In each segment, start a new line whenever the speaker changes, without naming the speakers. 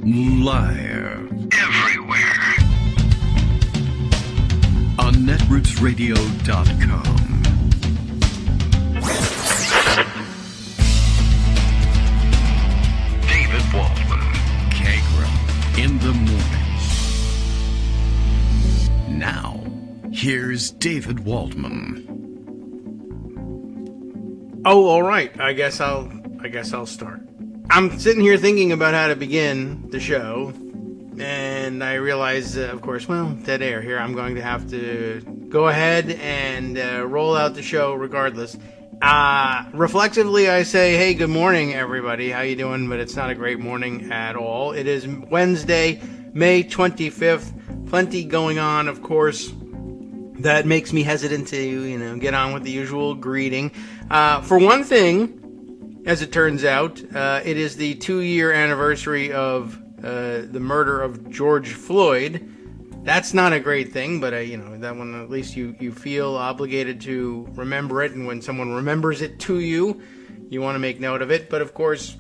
Live. Everywhere. On netrootsradio.com. David Waldman. Kagro. In the morning. Now, here's David Waldman.
Oh, all right. I guess I'll start. I'm sitting here thinking about how to begin the show, and I realize, of course, dead air here. I'm going to have to go ahead and roll out the show regardless. Reflexively, I say, hey, good morning, everybody. How you doing? But it's not a great morning at all. It is Wednesday, May 25th. Plenty going on, of course. That makes me hesitant to, get on with the usual greeting. For one thing, as it turns out, it is the 2-year anniversary of the murder of George Floyd. That's not a great thing, but that one, at least you feel obligated to remember it, and when someone remembers it to you, you want to make note of it. But of course,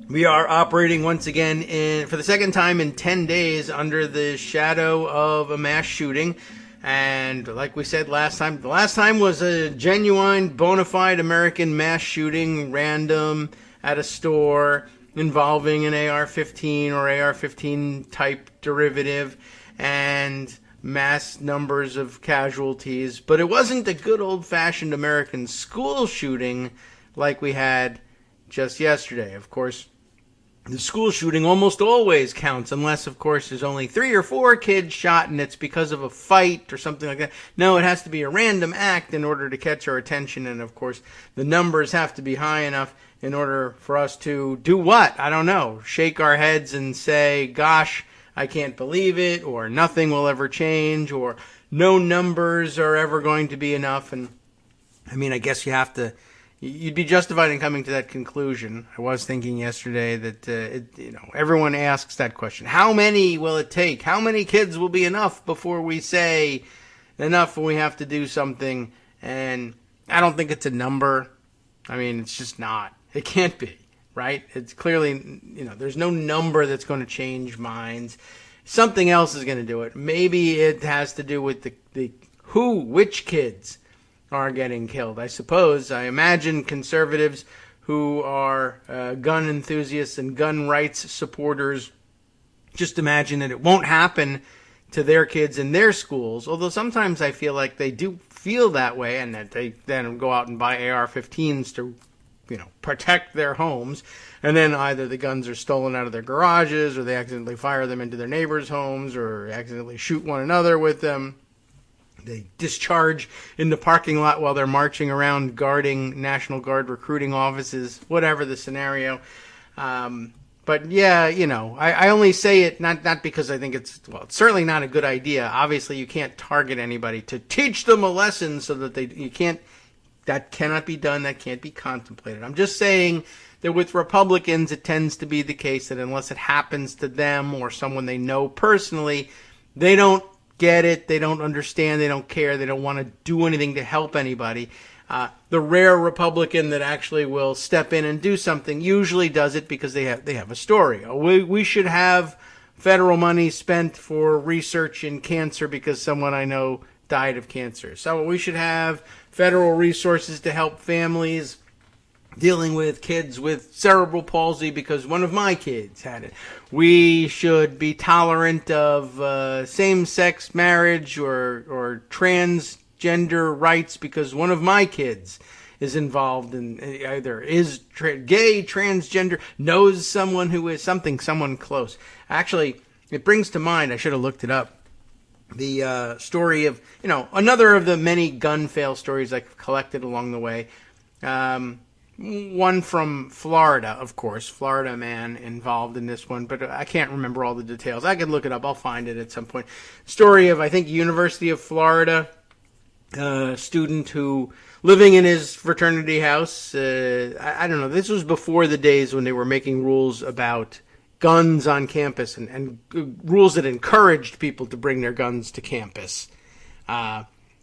we are operating once again for the second time in 10 days under the shadow of a mass shooting. And like we said last time, the last time was a genuine, bona fide American mass shooting, random, at a store, involving an AR-15 or AR-15 type derivative, and mass numbers of casualties. But it wasn't a good old-fashioned American school shooting like we had just yesterday. Of course, the school shooting almost always counts, unless, of course, there's only 3 or 4 kids shot and it's because of a fight or something like that. No, it has to be a random act in order to catch our attention, and, of course, the numbers have to be high enough in order for us to do what? I don't know. Shake our heads and say, gosh, I can't believe it, or nothing will ever change, or no numbers are ever going to be enough. And, I guess you'd be justified in coming to that conclusion. I was thinking yesterday that, everyone asks that question. How many will it take? How many kids will be enough before we say enough when we have to do something? And I don't think it's a number. It's just not. It can't be, right? It's clearly, there's no number that's going to change minds. Something else is going to do it. Maybe it has to do with which kids are getting killed. I imagine conservatives who are gun enthusiasts and gun rights supporters just imagine that it won't happen to their kids in their schools, although sometimes I feel like they do feel that way, and that they then go out and buy AR-15s to protect their homes, and then either the guns are stolen out of their garages, or they accidentally fire them into their neighbors' homes, or accidentally shoot one another with them. They discharge in the parking lot while they're marching around guarding National Guard recruiting offices, whatever the scenario. But yeah, I only say it not because I think it's certainly not a good idea. Obviously, you can't target anybody to teach them a lesson so that that cannot be done, that can't be contemplated. I'm just saying that with Republicans, it tends to be the case that unless it happens to them or someone they know personally, they don't get it, they don't understand, they don't care, they don't want to do anything to help anybody. The rare Republican that actually will step in and do something usually does it because they have a story. We should have federal money spent for research in cancer because someone I know died of cancer. So we should have federal resources to help families dealing with kids with cerebral palsy because one of my kids had it. We should be tolerant of same-sex marriage or transgender rights because one of my kids is involved in either is gay, transgender, knows someone who is someone close. Actually, it brings to mind, I should have looked it up, the story of, another of the many gun fail stories I've collected along the way. One from Florida, of course, Florida man involved in this one, but I can't remember all the details. I can look it up. I'll find it at some point. Story of, I think, University of Florida, student who, living in his fraternity house, I don't know, this was before the days when they were making rules about guns on campus and rules that encouraged people to bring their guns to campus.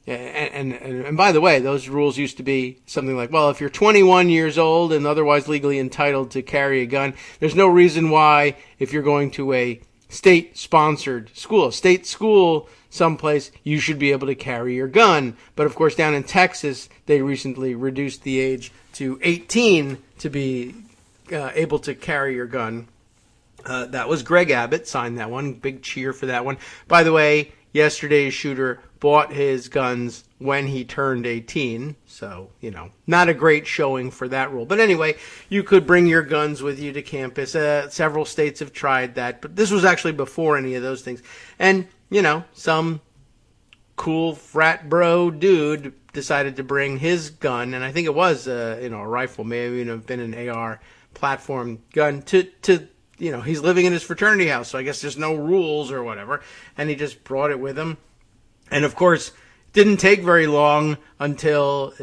And by the way, those rules used to be something like, well, if you're 21 years old and otherwise legally entitled to carry a gun, there's no reason why, if you're going to a state-sponsored school, state school someplace, you should be able to carry your gun. But of course, down in Texas, they recently reduced the age to 18 to be able to carry your gun. That was Greg Abbott, signed that one. Big cheer for that one. By the way, yesterday's shooter bought his guns when he turned 18. So, not a great showing for that rule. But anyway, you could bring your guns with you to campus. Several states have tried that. But this was actually before any of those things. And, some cool frat bro dude decided to bring his gun. And I think it was, a rifle. May even have been an AR platform gun to he's living in his fraternity house, so I guess there's no rules or whatever, and he just brought it with him. And of course, didn't take very long until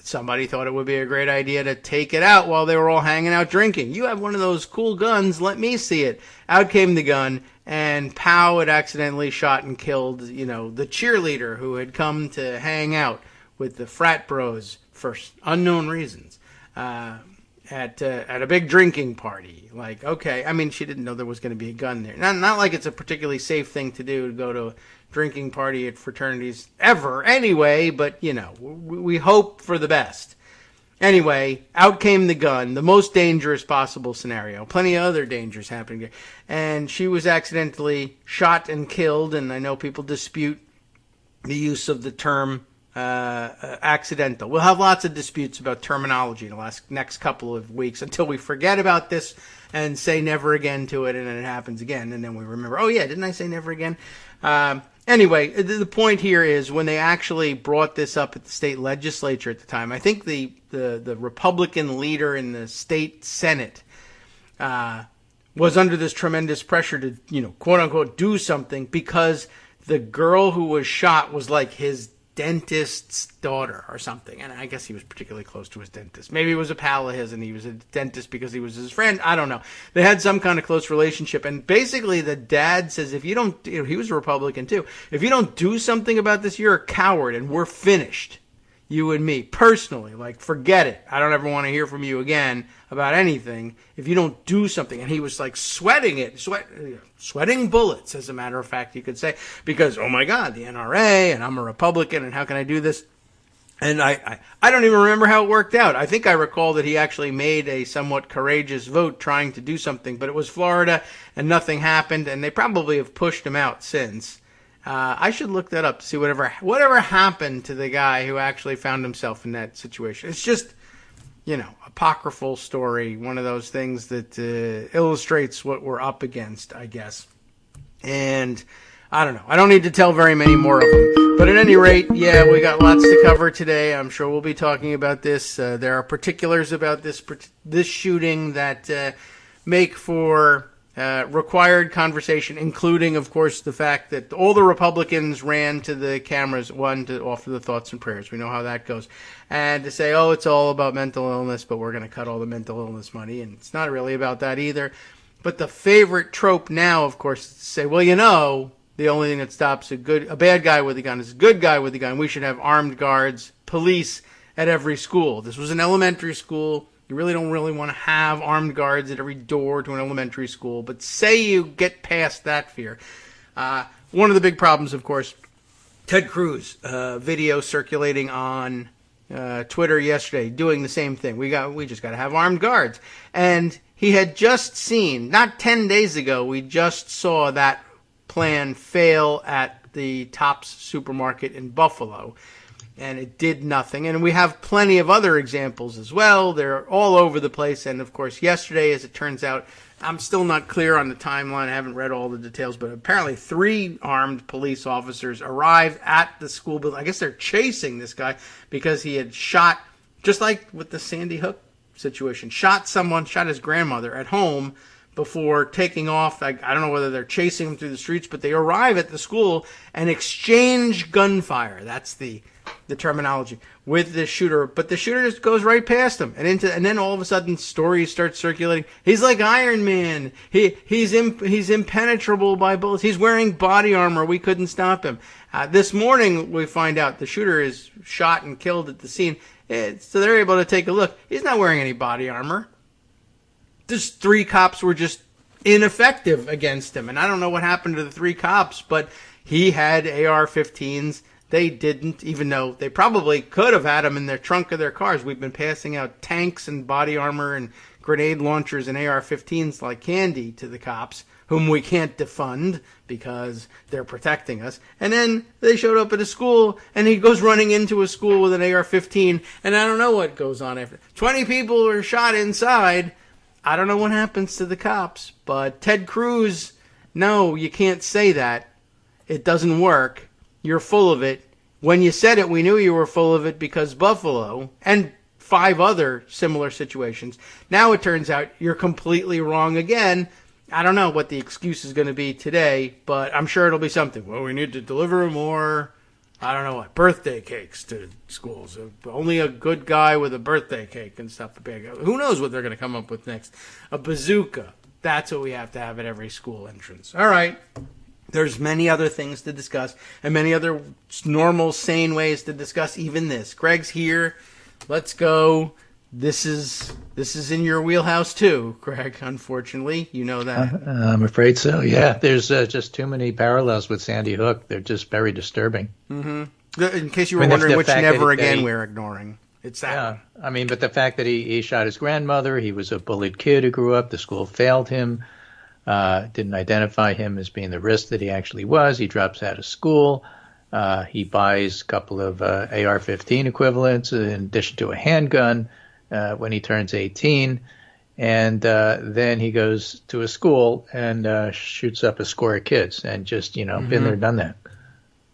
somebody thought it would be a great idea to take it out while they were all hanging out drinking. You have one of those cool guns, let me see it. Out came the gun, and pow, it accidentally shot and killed, the cheerleader who had come to hang out with the frat bros for unknown reasons. At a big drinking party. Like, okay, I mean, she didn't know there was going to be a gun there. Not like it's a particularly safe thing to do to go to a drinking party at fraternities ever anyway, but, we hope for the best. Anyway, out came the gun, the most dangerous possible scenario. Plenty of other dangers happening there. And she was accidentally shot and killed, and I know people dispute the use of the term accidental. We'll have lots of disputes about terminology in the next couple of weeks until we forget about this and say never again to it, and then it happens again, and then we remember, oh yeah, didn't I say never again? Anyway, the point here is when they actually brought this up at the state legislature at the time, I think the Republican leader in the state Senate was under this tremendous pressure to, quote unquote, do something because the girl who was shot was like his dentist's daughter or something, and I guess he was particularly close to his dentist. Maybe it was a pal of his and he was a dentist because he was his friend. I don't know. They had some kind of close relationship, and basically the dad says if you don't, he was a Republican too, if you don't do something about this, you're a coward and we're finished. You and me, personally, like, forget it. I don't ever want to hear from you again about anything if you don't do something. And he was like sweating bullets, as a matter of fact, you could say, because, oh my God, the NRA, and I'm a Republican, and how can I do this? And I don't even remember how it worked out. I think I recall that he actually made a somewhat courageous vote trying to do something, but it was Florida, and nothing happened, and they probably have pushed him out since. I should look that up to see whatever happened to the guy who actually found himself in that situation. It's just, apocryphal story, one of those things that illustrates what we're up against, I guess. And I don't know. I don't need to tell very many more of them. But at any rate, yeah, we got lots to cover today. I'm sure we'll be talking about this. There are particulars about this shooting that make for required conversation, including, of course, the fact that all the Republicans ran to the cameras, one, to offer the thoughts and prayers. We know how that goes. And to say, oh, it's all about mental illness, but we're going to cut all the mental illness money. And it's not really about that either. But the favorite trope now, of course, is to say, well, the only thing that stops a bad guy with a gun is a good guy with a gun. We should have armed guards, police at every school. This was an elementary school. You really don't want to have armed guards at every door to an elementary school. But say you get past that fear. One of the big problems, of course, Ted Cruz, video circulating on Twitter yesterday, doing the same thing. We just got to have armed guards. And he had just seen, not 10 days ago, we just saw that plan fail at the Tops supermarket in Buffalo. And it did nothing. And we have plenty of other examples as well. They're all over the place. And, of course, yesterday, as it turns out, I'm still not clear on the timeline. I haven't read all the details. But apparently 3 armed police officers arrived at the school building. I guess they're chasing this guy because he had shot, just like with the Sandy Hook situation, shot his grandmother at home before taking off. I don't know whether they're chasing him through the streets, but they arrive at the school and exchange gunfire. That's the the terminology, with the shooter, but the shooter just goes right past him and then all of a sudden stories start circulating. He's like Iron Man. He's impenetrable by bullets. He's wearing body armor. We couldn't stop him. This morning we find out the shooter is shot and killed at the scene. So they're able to take a look. He's not wearing any body armor. Just 3 cops were just ineffective against him. And I don't know what happened to the 3 cops, but he had AR-15s. They didn't, even though they probably could have had them in their trunk of their cars. We've been passing out tanks and body armor and grenade launchers and AR-15s like candy to the cops, whom we can't defund because they're protecting us. And then they showed up at a school, and he goes running into a school with an AR-15, and I don't know what goes on after. 20 people were shot inside. I don't know what happens to the cops, but Ted Cruz, no, you can't say that. It doesn't work. You're full of it. When you said it, we knew you were full of it because Buffalo and 5 other similar situations. Now it turns out you're completely wrong again. I don't know what the excuse is going to be today, but I'm sure it'll be something. Well, we need to deliver more, I don't know what, birthday cakes to schools. Only a good guy with a birthday cake and stuff. Who knows what they're going to come up with next? A bazooka. That's what we have to have at every school entrance. All right. There's many other things to discuss and many other normal, sane ways to discuss even this. Greg's here. Let's go. This is in your wheelhouse too, Greg, unfortunately. You know that.
I'm afraid so, yeah. There's just too many parallels with Sandy Hook. They're just very disturbing.
Mm-hmm. In case you were wondering which never again we're ignoring. It's that one.
I mean, but the fact that he shot his grandmother, he was a bullied kid who grew up, the school failed him. Didn't identify him as being the risk that he actually was. He drops out of school. He buys a couple of AR-15 equivalents in addition to a handgun when he turns 18. And then he goes to a school and shoots up a score of kids and just, been there, done that.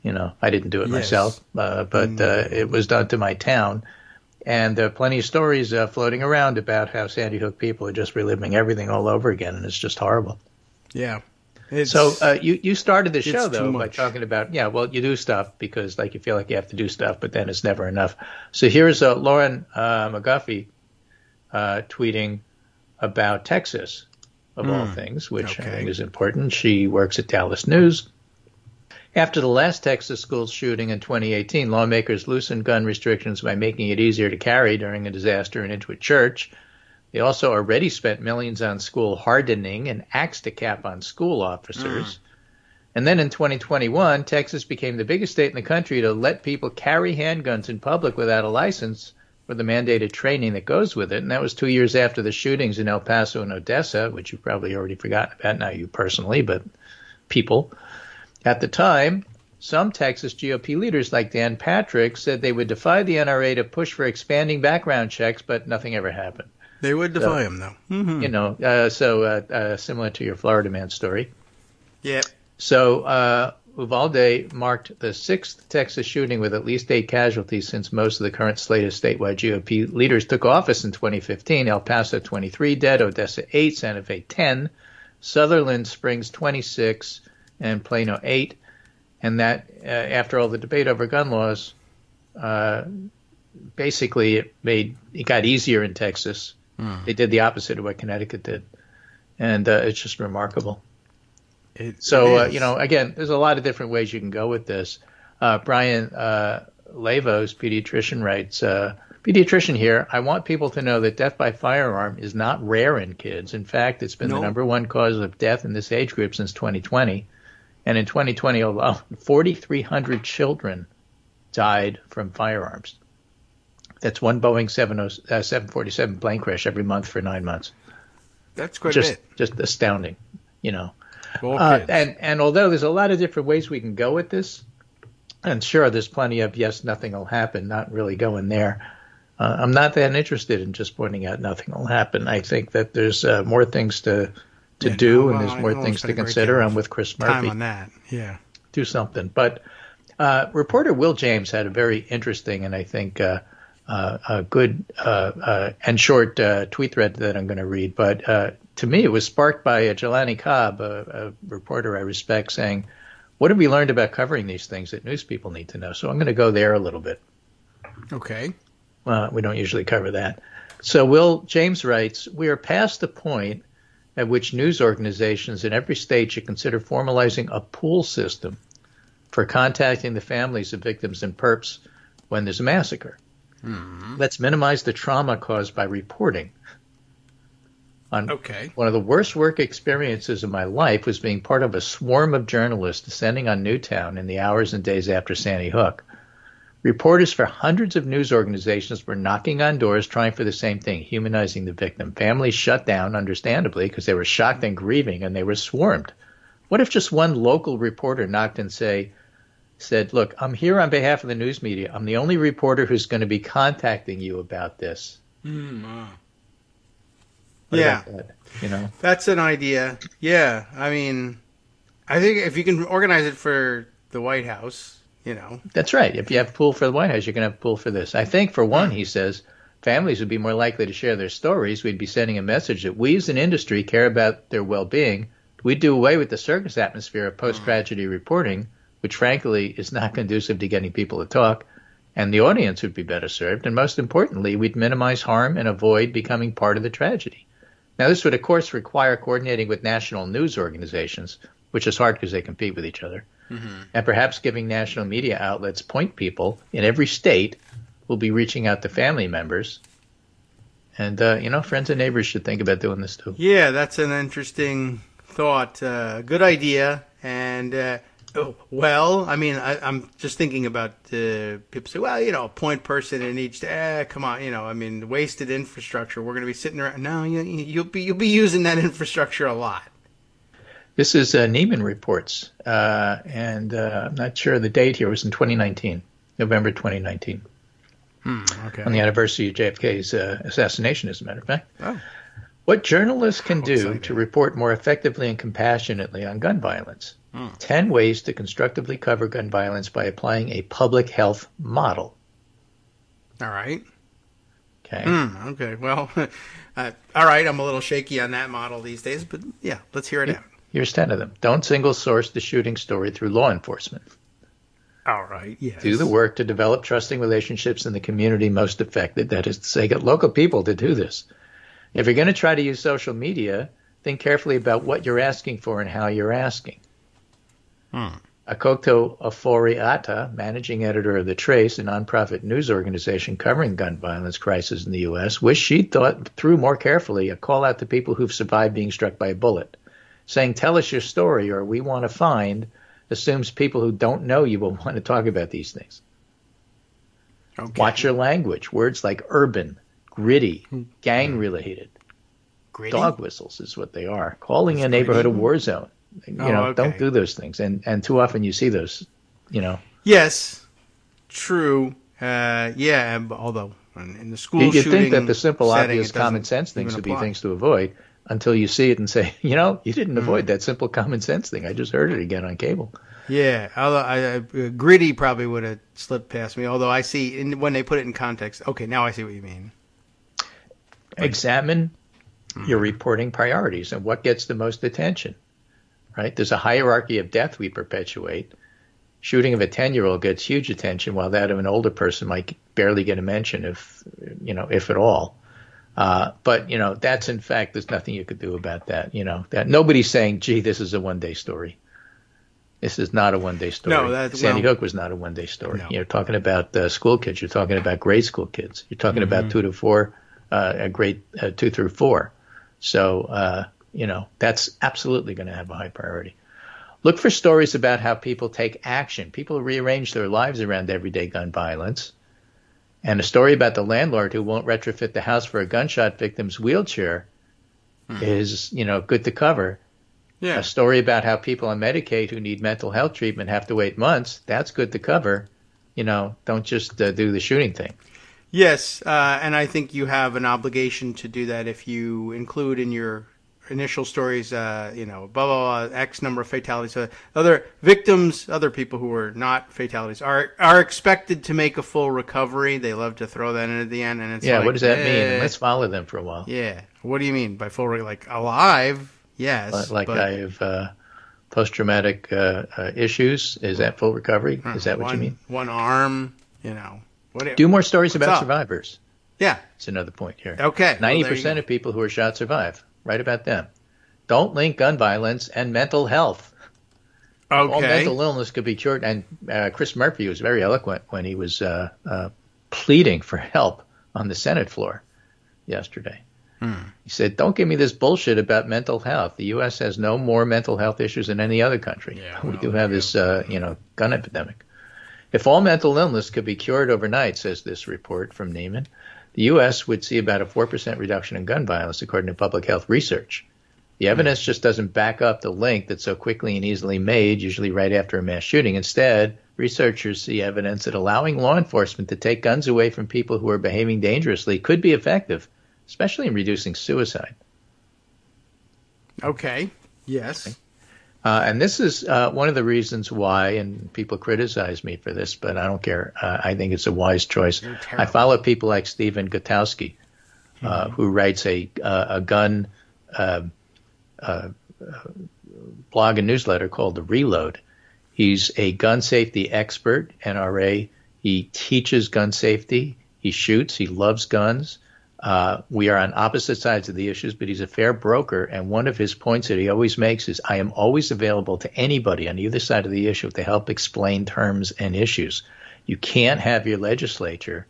I didn't do it myself, but it was done to my town. And there are plenty of stories floating around about how Sandy Hook people are just reliving everything all over again, and it's just horrible.
Yeah.
So you started the show, though, by talking about, you do stuff because you feel like you have to do stuff, but then it's never enough. So here's Lauren McGuffey tweeting about Texas, of all things, which I think is important. She works at Dallas News. After the last Texas school shooting in 2018, lawmakers loosened gun restrictions by making it easier to carry during a disaster and into a church. They also already spent millions on school hardening and axed a cap on school officers. And then in 2021, Texas became the biggest state in the country to let people carry handguns in public without a license for the mandated training that goes with it. And that was 2 years after the shootings in El Paso and Odessa, which you've probably already forgotten about, not you personally, but people. At the time, some Texas GOP leaders like Dan Patrick said they would defy the NRA to push for expanding background checks, but nothing ever happened.
They would defy him, though. Mm-hmm.
Similar to your Florida man story.
Yeah.
So Uvalde marked the 6th Texas shooting with at least 8 casualties since most of the current slate of statewide GOP leaders took office in 2015. El Paso, 23 dead, Odessa, 8, Santa Fe, 10, Sutherland Springs, 26, and Plano 8, and that after all the debate over gun laws, basically it got easier in Texas. They did the opposite of what Connecticut did, and it's just remarkable. Again, there's a lot of different ways you can go with this. Brian Lavos, pediatrician, writes, pediatrician here, I want people to know that death by firearm is not rare in kids. In fact, it's been the number one cause of death in this age group since 2020. And in 2020 alone, 4,300 children died from firearms. That's one Boeing 747 plane crash every month for 9 months.
That's quite a bit.
Just astounding, And although there's a lot of different ways we can go with this, and sure, there's plenty of yes, nothing will happen, not really going there. I'm not that interested in just pointing out nothing will happen. I think that there's more things to do, and there's more things to consider. I'm with Chris Murphy.
Time on that, yeah.
Do something. But reporter Will James had a very interesting and I think a good and short tweet thread that I'm going to read. But to me, it was sparked by Jelani Cobb, a reporter I respect, saying, what have we learned about covering these things that news people need to know? So I'm going to go there a little bit.
Okay.
We don't usually cover that. So James writes, we are past the point at which news organizations in every state should consider formalizing a pool system for contacting the families of victims and perps when there's a massacre. Mm-hmm. Let's minimize the trauma caused by reporting.
Okay.
One of the worst work experiences of my life was being part of a swarm of journalists descending on Newtown in the hours and days after Sandy Hook. Reporters for hundreds of news organizations were knocking on doors trying for the same thing, humanizing the victim. Families shut down, understandably, because they were shocked and grieving, and they were swarmed. What if just one local reporter knocked and said, look, I'm here on behalf of the news media. I'm the only reporter who's going to be contacting you about this.
Yeah.
That,
That's an idea. Yeah. I mean, I think if you can organize it for the White House,
That's right. If you have a pool for the White House, you're going to have a pool for this. I think, for one, he says, families would be more likely to share their stories. We'd be sending a message that we as an industry care about their well-being. We'd do away with the circus atmosphere of post-tragedy reporting, which, frankly, is not conducive to getting people to talk. And the audience would be better served. And most importantly, we'd minimize harm and avoid becoming part of the tragedy. Now, this would, of course, require coordinating with national news organizations, which is hard because they compete with each other, and perhaps giving national media outlets point people in every state who will be reaching out to family members. And, friends and neighbors should think about doing this, too.
Yeah, that's an interesting thought. Good idea. And, I'm just thinking about people say, a point person in each, come on, wasted infrastructure. We're going to be sitting around. No, you'll be using that infrastructure a lot.
This is Neiman Reports, and I'm not sure the date here. It was in 2019, November 2019.
Okay.
On the anniversary of JFK's assassination, as a matter of fact. Oh. What journalists can do to report more effectively and compassionately on gun violence. 10 ways to constructively cover gun violence by applying a public health model.
All right.
Okay.
Okay. Well, all right. I'm a little shaky on that model these days, but yeah, let's hear it out.
Here's 10 of them. Don't single source the shooting story through law enforcement.
All right. Yes.
Do the work to develop trusting relationships in the community most affected. That is to say, get local people to do this. If you're going to try to use social media, think carefully about what you're asking for and how you're asking. Akoto Ofori-Atta, managing editor of The Trace, a nonprofit news organization covering gun violence crisis in the U.S., wished she'd thought through more carefully a call out to people who've survived being struck by a bullet. Saying, tell us your story or we want to find, assumes people who don't know you will want to talk about these things. Okay. Watch your language. Words like urban, gritty, gang-related.
Gritty?
Dog whistles is what they are. Calling a neighborhood a war zone. Don't do those things. And too often you see those,
Yes, true. Although in the school
you'd
shooting
think that the simple,
setting,
obvious, common sense things would be things to avoid until you see it and say, you didn't avoid that simple common sense thing. I just heard it again on cable.
Yeah, although gritty probably would have slipped past me. Although I see when they put it in context. Okay, now I see what you mean.
Examine your reporting priorities and what gets the most attention. Right? There's a hierarchy of death we perpetuate. Shooting of a 10-year-old gets huge attention, while that of an older person might barely get a mention, if at all. But that's in fact, there's nothing you could do about that. That nobody's saying, "Gee, this is a one-day story." This is not a one-day story.
No,
Sandy Hook was not a one-day story. No. You're talking about school kids. You're talking about grade school kids. You're talking about 2 to 4, grade 2 through 4. So. That's absolutely going to have a high priority. Look for stories about how people take action. People rearrange their lives around everyday gun violence. And a story about the landlord who won't retrofit the house for a gunshot victim's wheelchair is, good to cover. Yeah. A story about how people on Medicaid who need mental health treatment have to wait months, that's good to cover. Don't just do the shooting thing.
Yes, and I think you have an obligation to do that if you include in your initial stories, blah, blah, blah, X number of fatalities. Other victims, other people who were not fatalities, are expected to make a full recovery. They love to throw that in at the end. And it's
what does that mean? And let's follow them for a while.
Yeah. What do you mean by full, alive? Yes.
I've post-traumatic issues. Is that full recovery? Is that what you mean?
One arm,
Do more stories about survivors.
Yeah.
That's another point here.
Okay.
90% of people who are shot survive. Write about them. Don't link gun violence and mental health.
Okay.
All mental illness could be cured. And Chris Murphy was very eloquent when he was pleading for help on the Senate floor yesterday. He said, don't give me this bullshit about mental health. The U.S. has no more mental health issues than any other country.
Yeah,
we do have this, gun epidemic. If all mental illness could be cured overnight, says this report from Neiman, the U.S. would see about a 4% reduction in gun violence, according to public health research. The evidence just doesn't back up the link that's so quickly and easily made, usually right after a mass shooting. Instead, researchers see evidence that allowing law enforcement to take guns away from people who are behaving dangerously could be effective, especially in reducing suicide.
Okay. Yes.
Okay. And this is one of the reasons why, and people criticize me for this, but I don't care. I think it's a wise choice. I follow people like Stephen Gutowski, who writes a gun blog and newsletter called The Reload. He's a gun safety expert, NRA. He teaches gun safety. He shoots. He loves guns. We are on opposite sides of the issues, but he's a fair broker. And one of his points that he always makes is, I am always available to anybody on either side of the issue to help explain terms and issues. You can't have your legislature,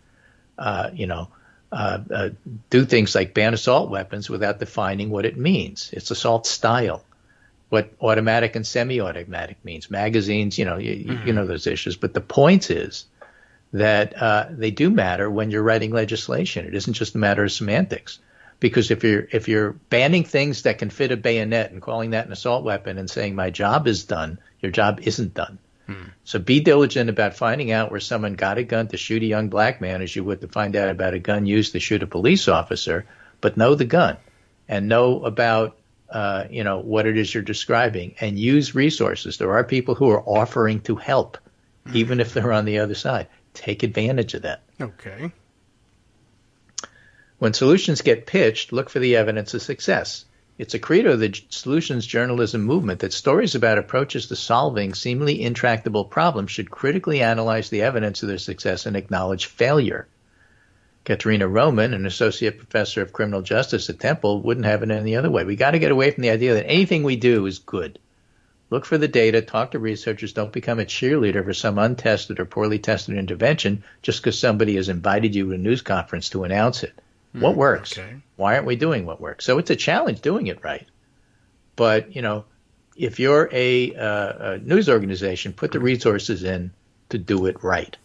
do things like ban assault weapons without defining what it means. It's assault style, what automatic and semi-automatic means, magazines, you know those issues. But the point is that they do matter when you're writing legislation. It isn't just a matter of semantics. Because if you're banning things that can fit a bayonet and calling that an assault weapon and saying my job is done, your job isn't done. So be diligent about finding out where someone got a gun to shoot a young black man as you would to find out about a gun used to shoot a police officer, but know the gun and know about what it is you're describing and use resources. There are people who are offering to help, even if they're on the other side. Take advantage of that.
Okay.
When solutions get pitched, look for the evidence of success. It's a credo of the solutions journalism movement that stories about approaches to solving seemingly intractable problems should critically analyze the evidence of their success and acknowledge failure. Katerina Roman, an associate professor of criminal justice at Temple, wouldn't have it any other way. We got to get away from the idea that anything we do is good. Look for the data, talk to researchers, don't become a cheerleader for some untested or poorly tested intervention just because somebody has invited you to a news conference to announce it. What works?
Okay.
Why aren't we doing what works? So it's a challenge doing it right. But, if you're a news organization, put the resources in to do it right.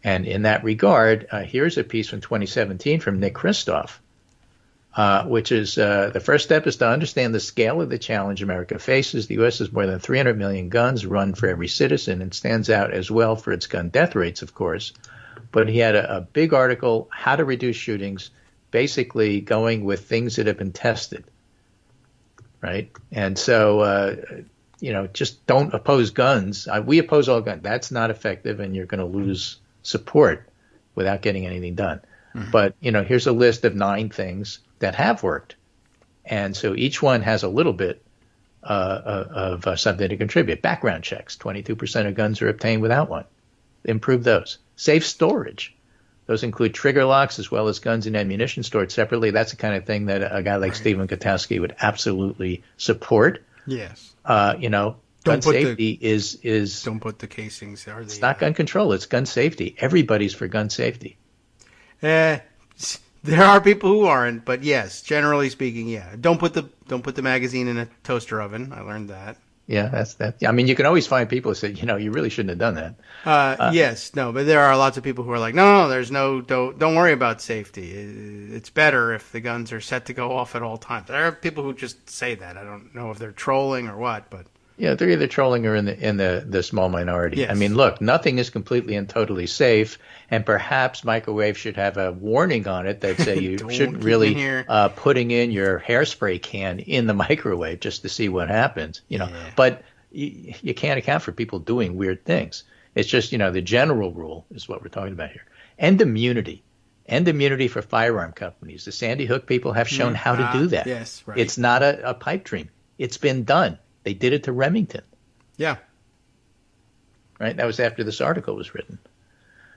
And in that regard, here's a piece from 2017 from Nick Kristof, which is the first step is to understand the scale of the challenge America faces. The U.S. has more than 300 million guns run for every citizen and stands out as well for its gun death rates, of course. But he had a big article, How to Reduce Shootings, basically going with things that have been tested, right? And so, just don't oppose guns. We oppose all guns. That's not effective, and you're going to lose support without getting anything done. But, here's a list of 9 things that have worked. And so each one has a little bit of something to contribute. Background checks. 22% of guns are obtained without one. Improve those. Safe storage. Those include trigger locks as well as guns and ammunition stored separately. That's the kind of thing that a guy like Stephen Gutowski would absolutely support.
Yes.
Gun safety is
don't put the casings.
It's not gun control. It's gun safety. Everybody's for gun safety.
There are people who aren't, but yes, generally speaking, yeah. Don't put the magazine in a toaster oven. I learned that.
Yeah, that's that. I mean, you can always find people who say, you really shouldn't have done that.
Yes, no, but there are lots of people who are like, no, don't worry about safety. It's better if the guns are set to go off at all times. There are people who just say that. I don't know if they're trolling or what, but.
Yeah, they're either trolling or in the small minority.
Yes.
I mean, look, nothing is completely and totally safe, and perhaps microwave should have a warning on it that say you shouldn't really putting in your hairspray can in the microwave just to see what happens. Yeah. But you can't account for people doing weird things. It's just the general rule is what we're talking about here. End immunity for firearm companies. The Sandy Hook people have shown how to do that.
Yes, right.
It's not a pipe dream. It's been done. They did it to Remington.
Yeah.
Right? That was after this article was written.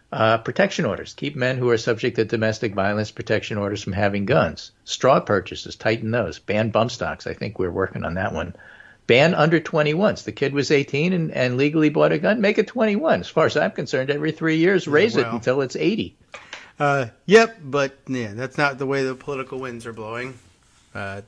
Protection orders. Keep men who are subject to domestic violence protection orders from having guns. Straw purchases. Tighten those. Ban bump stocks. I think we're working on that one. Ban under 21s. The kid was 18 and legally bought a gun. Make it 21. As far as I'm concerned, every 3 years, raise it until it's 80.
Yep, but yeah, that's not the way the political winds are blowing.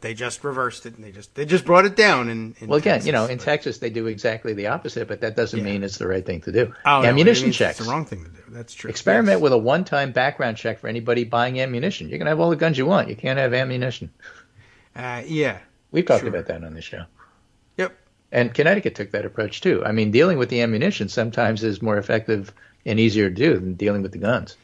They just reversed it, and they just brought it down. In
well, again,
Texas,
in Texas they do exactly the opposite, but that doesn't mean it's the right thing to do.
Oh,
ammunition
no,
checks.
It's the wrong thing to do. That's true.
Experiment with a one-time background check for anybody buying ammunition. You can have all the guns you want. You can't have ammunition.
Yeah.
We've talked about that on the show.
Yep.
And Connecticut took that approach too. I mean, dealing with the ammunition sometimes is more effective and easier to do than dealing with the guns.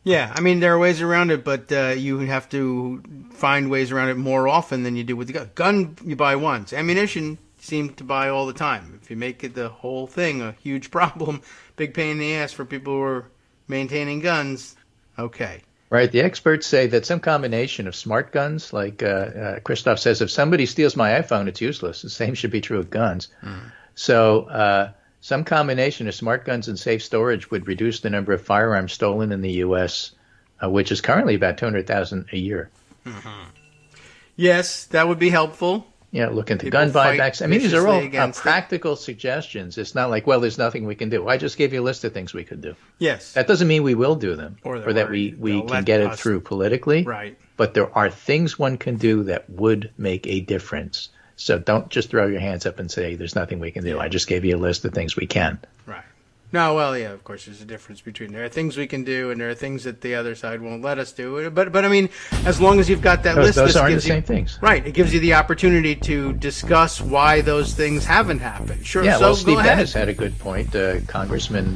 Yeah, I mean, there are ways around it, but you have to find ways around it more often than you do with the gun. Gun, you buy once. Ammunition, you seem to buy all the time. If you make it the whole thing a huge problem, big pain in the ass for people who are maintaining guns, okay.
Right. The experts say that some combination of smart guns, like Christoph says, if somebody steals my iPhone, it's useless. The same should be true of guns. So some combination of smart guns and safe storage would reduce the number of firearms stolen in the U.S., which is currently about 200,000 a year.
Mm-hmm. Yes, that would be helpful.
Yeah, look into gun buybacks. I mean, these are all practical suggestions. It's not like, well, there's nothing we can do. I just gave you a list of things we could do.
Yes.
That doesn't mean we will do them or that we can get it through politically.
Right.
But there are things one can do that would make a difference. So don't just throw your hands up and say, there's nothing we can do. I just gave you a list of things we can.
Right. No, well, yeah, of course, there's a difference between there are things we can do and there are things that the other side won't let us do. But I mean, as long as you've got that list,
those aren't the same things.
Right. It gives you the opportunity to discuss why those things haven't happened. Sure.
Yeah,
so
well, Steve Dennis had a good point, congressman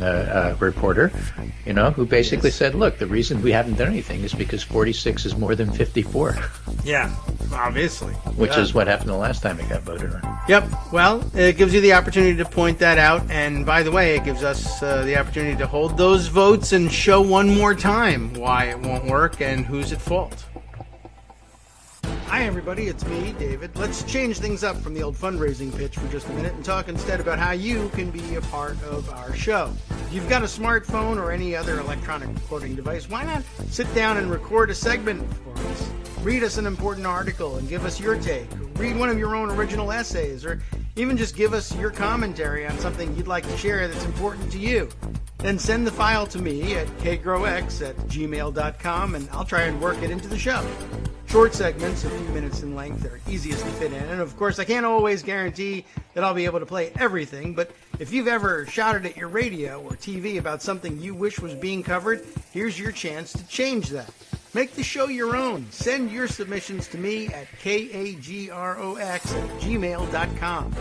reporter, who basically said, look, the reason we haven't done anything is because 46 is more than 54.
Yeah, obviously.
Which is what happened the last time it got voted on.
Yep. Well, it gives you the opportunity to point that out. And by the way, it gives us the opportunity to hold those votes and show one more time why it won't work and who's at fault. Hi, everybody. It's me, David. Let's change things up from the old fundraising pitch for just a minute and talk instead about how you can be a part of our show. If you've got a smartphone or any other electronic recording device, why not sit down and record a segment for us? Read us an important article and give us your take. Read one of your own original essays, or even just give us your commentary on something you'd like to share that's important to you. Then send the file to me at kagrox@gmail.com, and I'll try and work it into the show. Short segments, a few minutes in length, are easiest to fit in. And of course, I can't always guarantee that I'll be able to play everything, but if you've ever shouted at your radio or TV about something you wish was being covered, here's your chance to change that. Make the show your own. Send your submissions to me at kagrox@gmail.com.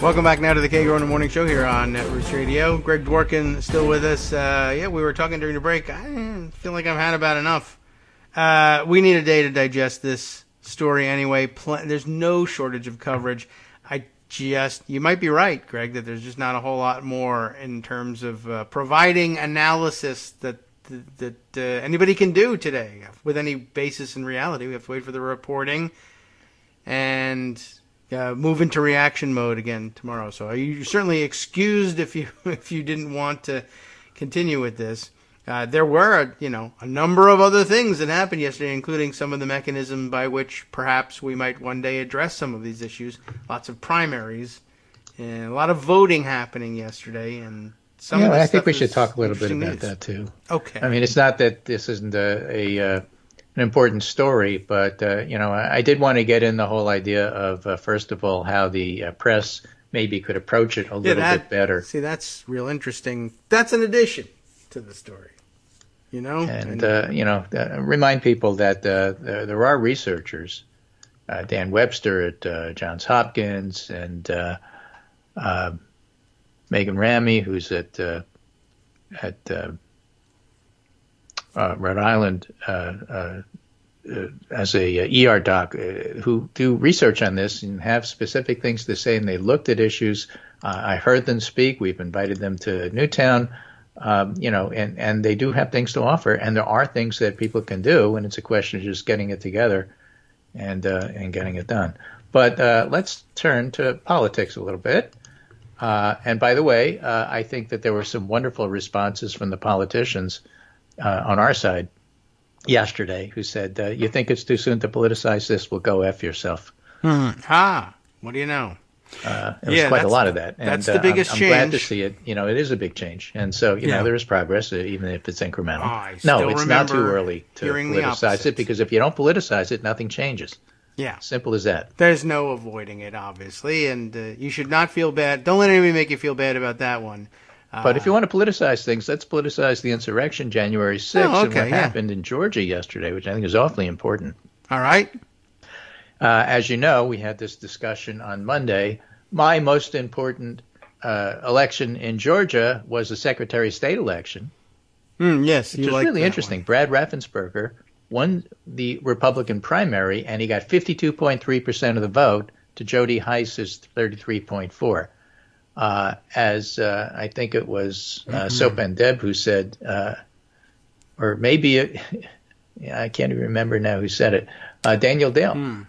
Welcome back now to the Kagro in the Morning Show here on Netroots Radio. Greg Dworkin still with us. We were talking during the break. I feel like I've had about enough. We need a day to digest this story anyway. There's no shortage of coverage. You might be right, Greg, that there's just not a whole lot more in terms of providing analysis that anybody can do today with any basis in reality. We have to wait for the reporting and move into reaction mode again tomorrow. So you're certainly excused if you didn't want to continue with this. There were a number of other things that happened yesterday, including some of the mechanism by which perhaps we might one day address some of these issues. Lots of primaries and a lot of voting happening yesterday, and some.
I think we should talk a little bit about that too.
Okay.
I mean, it's not that this isn't an important story, but I did want to get in the whole idea of first of all how the press maybe could approach it a little bit better.
See, that's real interesting. That's an addition to the story,
and remind people that there are researchers, Dan Webster at Johns Hopkins and Megan Ramey, who's at Rhode Island as a ER doc, who do research on this and have specific things to say, and they looked at issues. I heard them speak. We've invited them to Newtown. And they do have things to offer, and there are things that people can do, and it's a question of just getting it together and getting it done. But let's turn to politics a little bit. And by the way, I think that there were some wonderful responses from the politicians on our side yesterday who said, you think it's too soon to politicize this? Well, go F yourself.
What do you know?
There was quite a lot of that. And,
that's the biggest change.
I'm glad to see it. It is a big change. And so, there is progress, even if it's incremental.
No,
it's not too early to politicize it, because if you don't politicize it, nothing changes.
Yeah.
Simple as that.
There's no avoiding it, obviously, and you should not feel bad. Don't let anybody make you feel bad about that one.
But if you want to politicize things, let's politicize the insurrection January 6th and what happened in Georgia yesterday, which I think is awfully important.
All right.
As you know, we had this discussion on Monday. My most important election in Georgia was the Secretary of State election.
Yes,
which was really interesting.
One.
Brad Raffensperger won the Republican primary, and he got 52.3% of the vote to Jody Hice's 33.4%. As I think it was Soap and Deb who said, or maybe I can't even remember now who said it. Daniel Dale,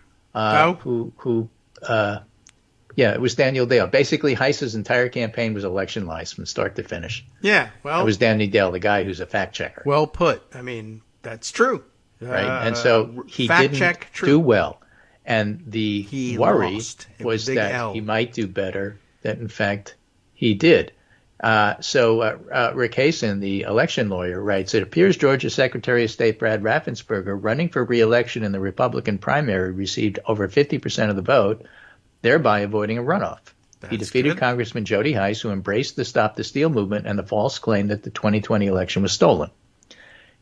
it was Daniel Dale. Basically, Hice's entire campaign was election lies from start to finish.
Yeah, well,
it was Daniel Dale, the guy who's a fact checker.
Well put. I mean, that's true.
Right, and so he didn't do well, and the worry was that he might do better. That in fact he did. Rick Hasen, the election lawyer, writes, it appears Georgia Secretary of State Brad Raffensperger, running for re-election in the Republican primary, received over 50% of the vote, thereby avoiding a runoff. He defeated Congressman Jody Hice, who embraced the Stop the Steal movement and the false claim that the 2020 election was stolen.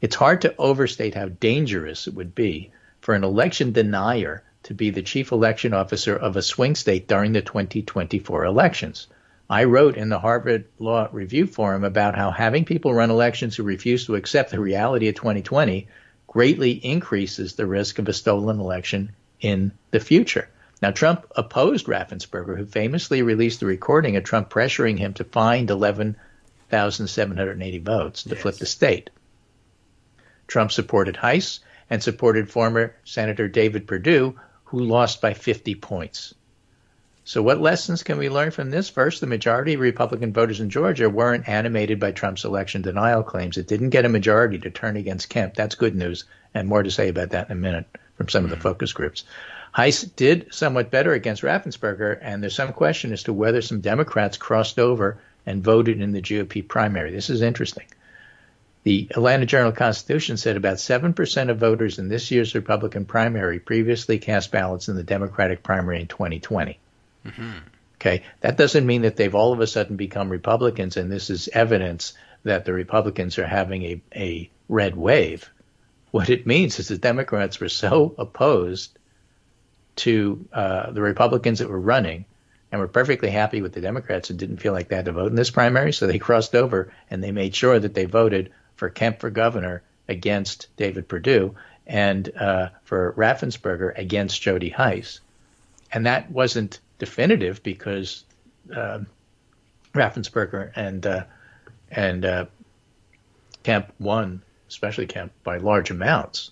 It's hard to overstate how dangerous it would be for an election denier to be the chief election officer of a swing state during the 2024 elections. I wrote in the Harvard Law Review Forum about how having people run elections who refuse to accept the reality of 2020 greatly increases the risk of a stolen election in the future. Now, Trump opposed Raffensperger, who famously released a recording of Trump pressuring him to find 11,780 votes to flip the state. Trump supported Hice and supported former Senator David Perdue, who lost by 50 points. So what lessons can we learn from this? First, the majority of Republican voters in Georgia weren't animated by Trump's election denial claims. It didn't get a majority to turn against Kemp. That's good news, and more to say about that in a minute from some of the focus groups. Hice did somewhat better against Raffensperger, and there's some question as to whether some Democrats crossed over and voted in the GOP primary. This is interesting. The Atlanta Journal-Constitution said about 7% of voters in this year's Republican primary previously cast ballots in the Democratic primary in 2020. Okay, that doesn't mean that they've all of a sudden become Republicans, and this is evidence that the Republicans are having a red wave. What it means is the Democrats were so opposed to the Republicans that were running and were perfectly happy with the Democrats and didn't feel like they had to vote in this primary, so they crossed over and they made sure that they voted for Kemp for governor against David Perdue and for Raffensperger against Jody Hice. And that wasn't definitive because Raffensperger and Kemp won, especially Kemp, by large amounts.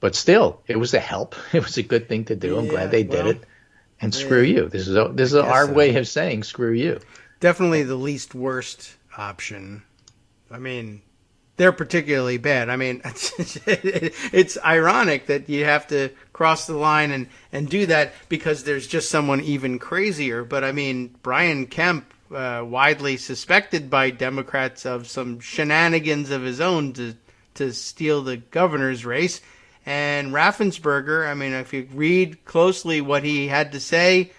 But still, it was a help. It was a good thing to do. I'm glad they did it. And screw you. This is our way of saying screw you.
Definitely the least worst option. I mean, they're particularly bad. I mean, it's ironic that you have to cross the line and do that because there's just someone even crazier. But I mean, Brian Kemp, widely suspected by Democrats of some shenanigans of his own to steal the governor's race. And Raffensperger, I mean, if you read closely what he had to say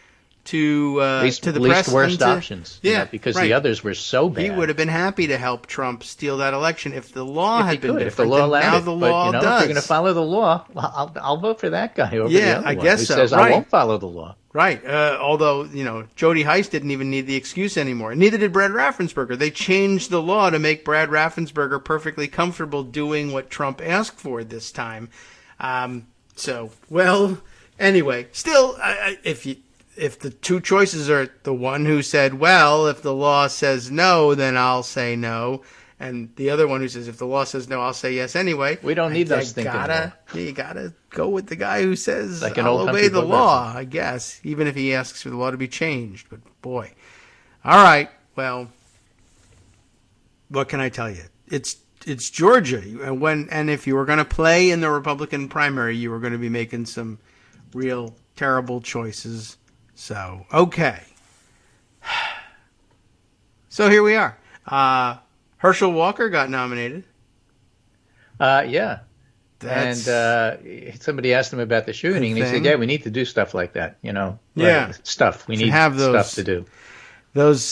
to the press,
least worst options, because the others were so bad.
He would have been happy to help Trump steal that election if the law had been different.
If the law allowed
now
it,
the law
but,
does.
If you're going to follow the law, I'll vote for that guy over the other
I
one
guess
who
so.
says I won't follow the law.
Right. Although, Jody Hice didn't even need the excuse anymore. Neither did Brad Raffensperger. They changed the law to make Brad Raffensperger perfectly comfortable doing what Trump asked for this time. Anyway, still, if the two choices are the one who said, well, if the law says no, then I'll say no, and the other one who says, if the law says no, I'll say yes anyway.
We don't need those thinking.
You gotta go with the guy who says,
like
I'll obey the law, I guess, even if he asks for the law to be changed. But boy. All right, well, what can I tell you? It's Georgia, and if you were going to play in the Republican primary, you were going to be making some real terrible choices. So, okay. So here we are. Herschel Walker got nominated.
Yeah. And somebody asked him about the shooting, and he said, yeah, we need to do stuff like that,
Yeah.
Stuff. We need stuff to do.
Those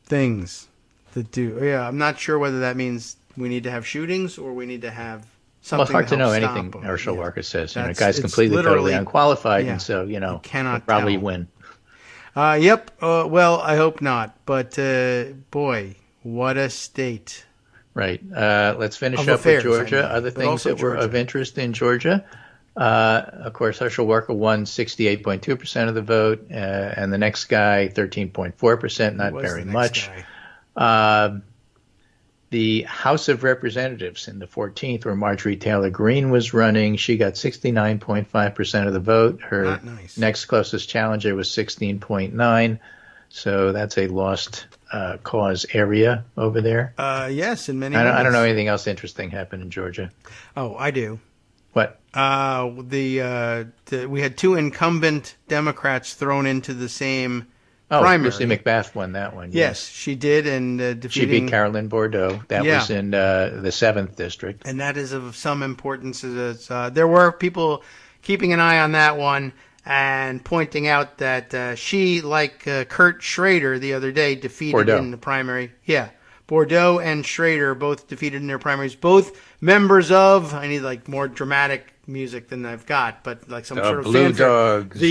things that do. Yeah, I'm not sure whether that means we need to have shootings or we need to have something.
Well, hard to know anything Herschel Walker says. The guy's completely, totally unqualified, and so,
cannot
probably win.
Yep. Well, I hope not. But, boy, what a state.
Right. Let's finish up with Georgia. Other things that were of interest in Georgia. Of course, Herschel Walker won 68.2% of the vote, and the next guy, 13.4%, not very much. The House of Representatives in the 14th, where Marjorie Taylor Greene was running, she got 69.5% of the vote. Her next closest challenger was 16.9%. So that's a lost cause area over there.
Yes, in many ways.
I don't know anything else interesting happened in Georgia.
Oh, I do.
What?
We had two incumbent Democrats thrown into the same primary.
Lucy McBath won that one.
Yes, she did, and defeating.
She beat Carolyn Bordeaux. That was in the 7th district,
and that is of some importance. There were people keeping an eye on that one and pointing out that she, like Kurt Schrader the other day, defeated
Bordeaux.
in the primary. Yeah, Bordeaux and Schrader both defeated in their primaries. Both members of, I need like more dramatic music than I've got, but like some sort of
Blue
fanfare.
Dogs.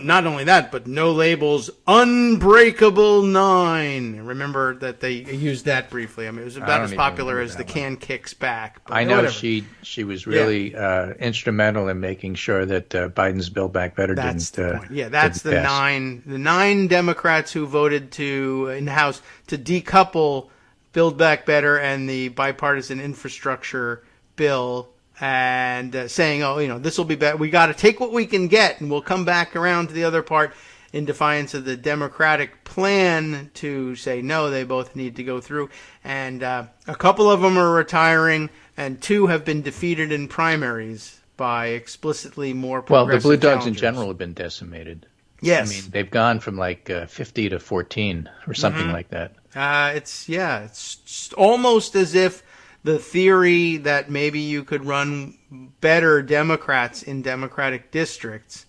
Not only that, but No Labels Unbreakable 9. Remember that they used that briefly. I mean, it was about as popular as the Can Kicks Back. But
I know
whatever.
she was really instrumental in making sure that Biden's Build Back Better
That's
didn't.
The point. Yeah, that's the
pass.
nine Democrats who voted in the House to decouple Build Back Better and the bipartisan infrastructure bill. And saying, this will be better. We got to take what we can get, and we'll come back around to the other part in defiance of the Democratic plan to say no. They both need to go through, and a couple of them are retiring, and two have been defeated in primaries by explicitly more progressive
Well, the Blue Dogs in
challengers.
general have been decimated.
Yes,
I mean they've gone from like 50 to 14 or something like that.
It's almost as if the theory that maybe you could run better Democrats in Democratic districts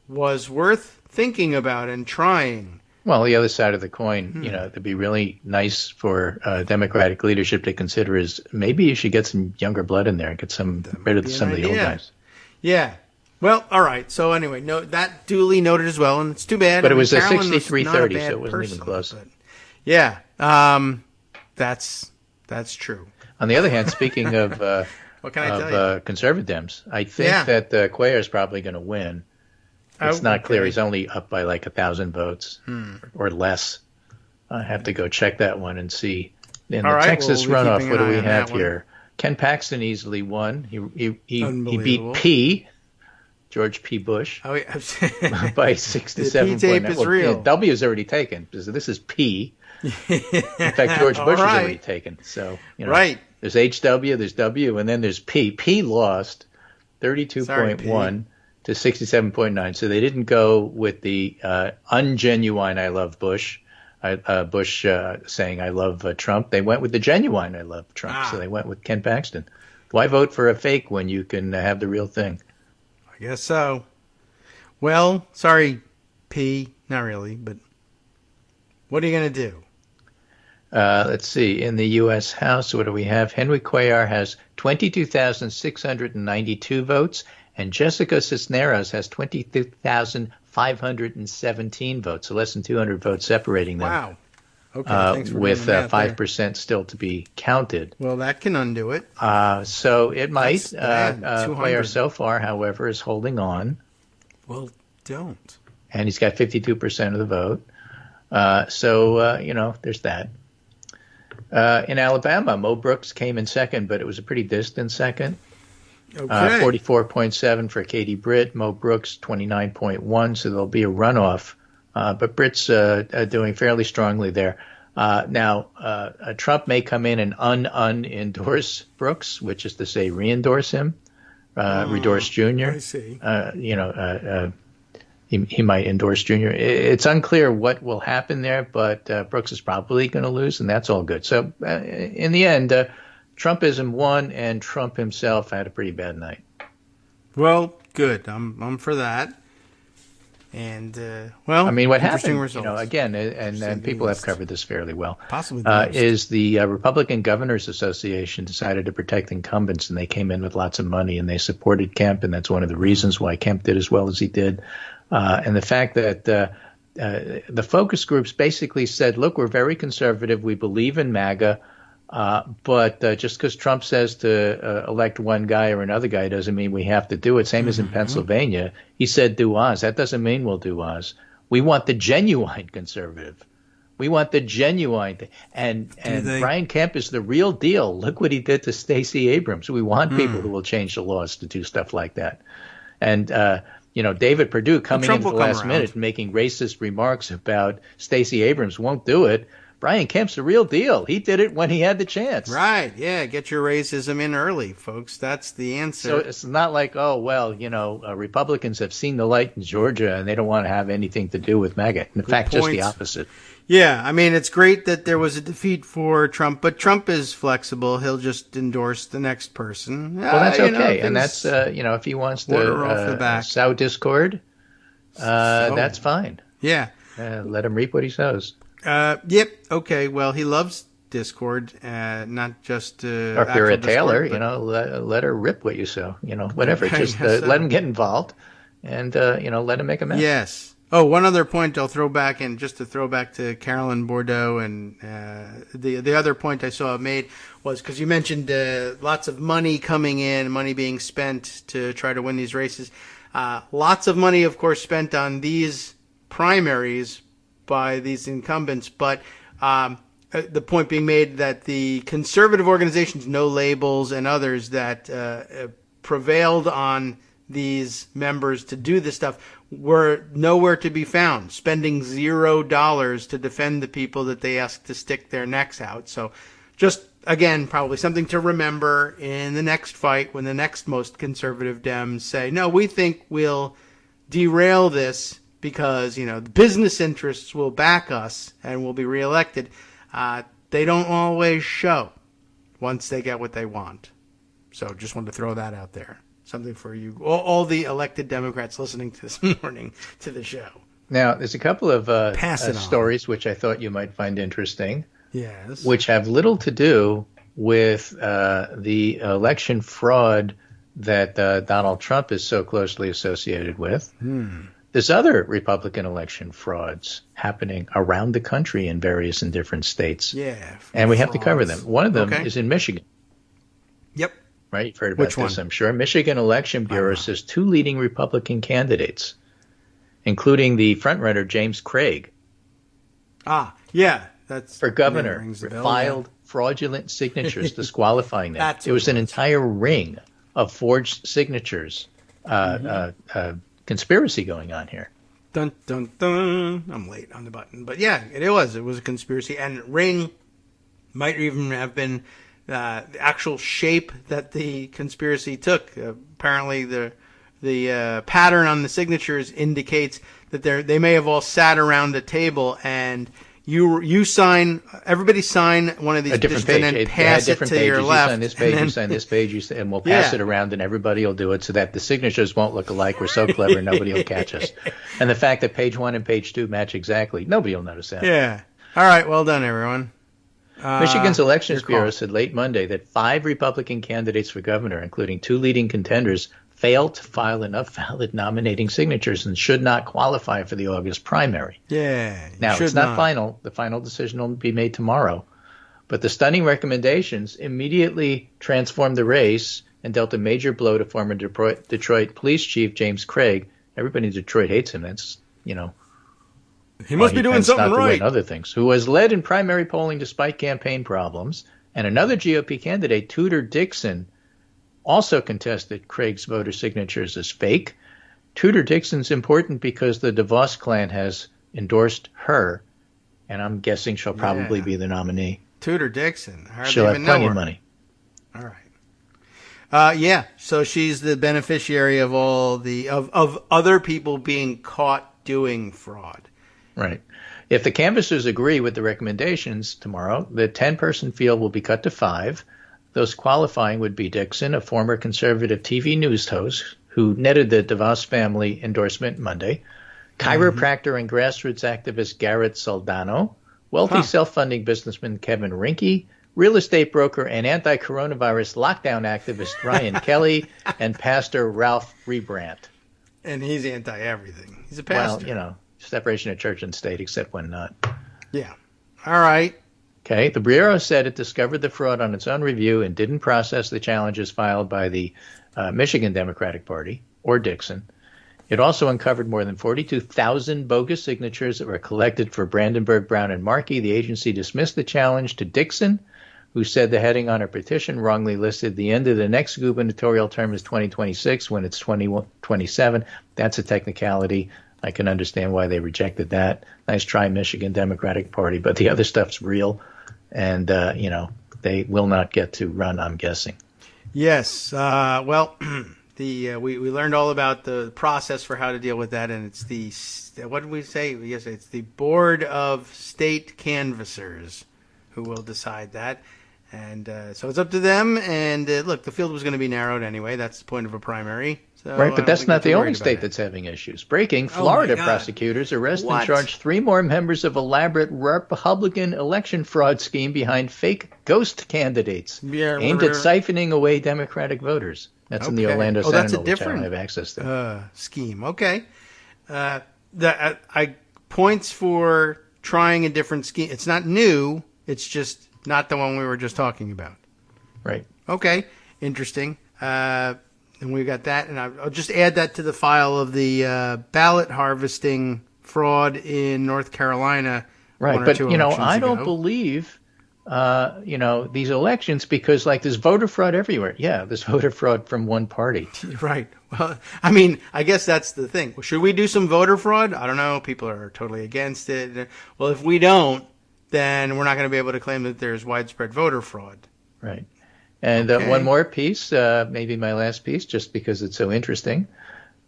was worth thinking about and trying.
Well, the other side of the coin, it'd be really nice for Democratic leadership to consider is maybe you should get some younger blood in there and get rid of some of the old guys.
Yeah. Well, all right. So anyway, that duly noted as well, and it's too bad.
But it was a
Carolyn
63-30, so it wasn't
person,
even close.
But yeah, that's true.
On the other hand, speaking of
what can I tell you?
conservative Dems, I think that Cuellar is probably going to win. It's not clear. He's only up by like 1,000 votes or less. I have to go check that one and see. In the Texas runoff, what do we have here? Ken Paxton easily won. He beat P. George P. Bush by 67
The P tape is real.
W is already taken. This is P. In fact, George Bush is already taken. So there's HW, there's W, and then there's P. P lost 32.1 to 67.9. So they didn't go with the ungenuine "I love Bush." Bush saying "I love Trump." They went with the genuine "I love Trump." So they went with Ken Paxton. Why vote for a fake when you can have the real thing?
I guess so. Well, sorry, P. Not really, but what are you going to do?
Let's see. In the U.S. House, what do we have? Henry Cuellar has 22,692 votes, and Jessica Cisneros has 22,517 votes, so less than 200 votes separating them.
Wow. Okay,
with 5% still to be counted.
Well, that can undo it.
So it might. Cuellar so far, however, is holding on.
Well, don't.
and he's got 52% of the vote. There's that. In Alabama, Mo Brooks came in second, but it was a pretty distant second.
Okay.
44.7 for Katie Britt, Mo Brooks 29.1, so there'll be a runoff. But Britt's doing fairly strongly there. Now, Trump may come in and unendorse Brooks, which is to say re-endorse him, endorse Jr.
I see.
He might endorse Jr. It's unclear what will happen there, but Brooks is probably going to lose, and that's all good. So in the end, Trumpism won, and Trump himself had a pretty bad night.
Well, good. I'm for that. And I
mean, what happened?
Results.
Again, and people have covered this fairly well.
Possibly
is the Republican Governors Association decided to protect incumbents, and they came in with lots of money, and they supported Kemp, and that's one of the reasons why Kemp did as well as he did. And the fact that the focus groups basically said, look, we're very conservative. We believe in MAGA. But just because Trump says to elect one guy or another guy doesn't mean we have to do it. Same as in Pennsylvania. He said do Oz. That doesn't mean we'll do Oz. We want the genuine conservative. We want the genuine. And Brian Kemp is the real deal. Look what he did to Stacey Abrams. We want people who will change the laws to do stuff like that. And David Perdue coming in at the last minute and making racist remarks about Stacey Abrams won't do it. Brian Kemp's the real deal. He did it when he had the chance.
Right. Yeah. Get your racism in early, folks. That's the answer.
So it's not like, Republicans have seen the light in Georgia and they don't want to have anything to do with MAGA. In fact, just the opposite.
Yeah. I mean, it's great that there was a defeat for Trump, but Trump is flexible. He'll just endorse the next person.
Well, that's okay. And that's, if he wants to sow discord, that's fine.
Yeah.
Let him reap what he sows.
Yep. Okay. Well, he loves discord, not just.
Or if you're a tailor, let her rip what you sow. Whatever. Just let him get involved, and let him make a mess.
Yes. Oh, one other point I'll throw back, and just to throw back to Carolyn Bordeaux, and the other point I saw made was because you mentioned lots of money coming in, money being spent to try to win these races. Lots of money, of course, spent on these primaries by these incumbents, but the point being made that the conservative organizations, No Labels and others that prevailed on these members to do this stuff were nowhere to be found, spending $0 to defend the people that they asked to stick their necks out. So just, again, probably something to remember in the next fight when the next most conservative Dems say, no, we think we'll derail this because, the business interests will back us and will be reelected. They don't always show once they get what they want. So just wanted to throw that out there. Something for you, all the elected Democrats listening to this morning to the show.
Now, there's a couple of stories which I thought you might find interesting.
Yes. Which
have little to do with the election fraud that Donald Trump is so closely associated with. There's other Republican election frauds happening around the country in various and different states.
Yeah.
And we have to cover them. One of them is in Michigan.
Yep.
Right? You've heard about this, I'm sure. Michigan Election Bureau says two leading Republican candidates, including the frontrunner James Craig.
Yeah. That's
for governor, filed fraudulent signatures disqualifying them. It was an entire ring of forged signatures. Conspiracy going on here.
Dun, dun, dun. I'm late on the button. But yeah, it was a conspiracy. And ring might even have been the actual shape that the conspiracy took. Apparently the pattern on the signatures indicates that they may have all sat around a table and you sign, everybody sign one of these
petitions and then
pass it to your left.
You sign this page, you sign this page, and we'll pass it around and everybody will do it so that the signatures won't look alike. We're so clever, nobody will catch us. And the fact that page 1 and page 2 match exactly, nobody will notice that.
Yeah. All right, well done, everyone.
Michigan's Elections Bureau said late Monday that 5 Republican candidates for governor, including 2 leading contenders, failed to file enough valid nominating signatures and should not qualify for the August primary.
Yeah.
Now, it's not final. The final decision will be made tomorrow. But the stunning recommendations immediately transformed the race and dealt a major blow to former Detroit police chief James Craig. Everybody in Detroit hates him. That's
he must be doing something right.
Other things. Who has led in primary polling despite campaign problems, and another GOP candidate, Tudor Dixon, also contested Craig's voter signatures as fake. Tudor Dixon's important because the DeVos clan has endorsed her, and I'm guessing she'll probably be the nominee.
Tudor Dixon.
She'll have plenty of money.
All right. So she's the beneficiary of all of other people being caught doing fraud.
Right. If the canvassers agree with the recommendations tomorrow, the 10-person field will be cut to 5. Those qualifying would be Dixon, a former conservative TV news host who netted the DeVos family endorsement Monday, chiropractor and grassroots activist Garrett Soldano, wealthy self-funding businessman Kevin Rinke, real estate broker and anti-coronavirus lockdown activist Ryan Kelly, and pastor Ralph Rebrandt.
And he's anti-everything. He's a pastor.
Well, separation of church and state, except when not.
Yeah. All right.
Okay. The Bureau said it discovered the fraud on its own review and didn't process the challenges filed by the Michigan Democratic Party or Dixon. It also uncovered more than 42,000 bogus signatures that were collected for Brandenburg, Brown, and Markey. The agency dismissed the challenge to Dixon, who said the heading on her petition wrongly listed the end of the next gubernatorial term as 2026 when it's 2027. That's a technicality. I can understand why they rejected that. Nice try, Michigan Democratic Party, but the other stuff's real, and they will not get to run, I'm guessing.
Yes. We learned all about the process for how to deal with that, and it's what did we say? Yes, it's the Board of State Canvassers who will decide that. And so it's up to them. And look, the field was going to be narrowed anyway. That's the point of a primary. So,
right, but that's not the only state that's having issues. Breaking, Florida prosecutors arrest and charge 3 more members of elaborate Republican election fraud scheme behind fake ghost candidates aimed at siphoning away Democratic voters. That's in the Orlando Sentinel,
that's a different,
which I don't have access to.
Scheme. Okay. Points for trying a different scheme. It's not new. It's just not the one we were just talking about.
Right.
Okay. Interesting. And we got that, and I'll just add that to the file of the ballot harvesting fraud in North Carolina.
Right, but I don't believe these elections because there's voter fraud everywhere. Yeah, there's voter fraud from one party.
Right. Well, I mean, I guess that's the thing. Should we do some voter fraud? I don't know. People are totally against it. Well, if we don't, then we're not going to be able to claim that there's widespread voter fraud.
Right. And one more piece, maybe my last piece, just because it's so interesting.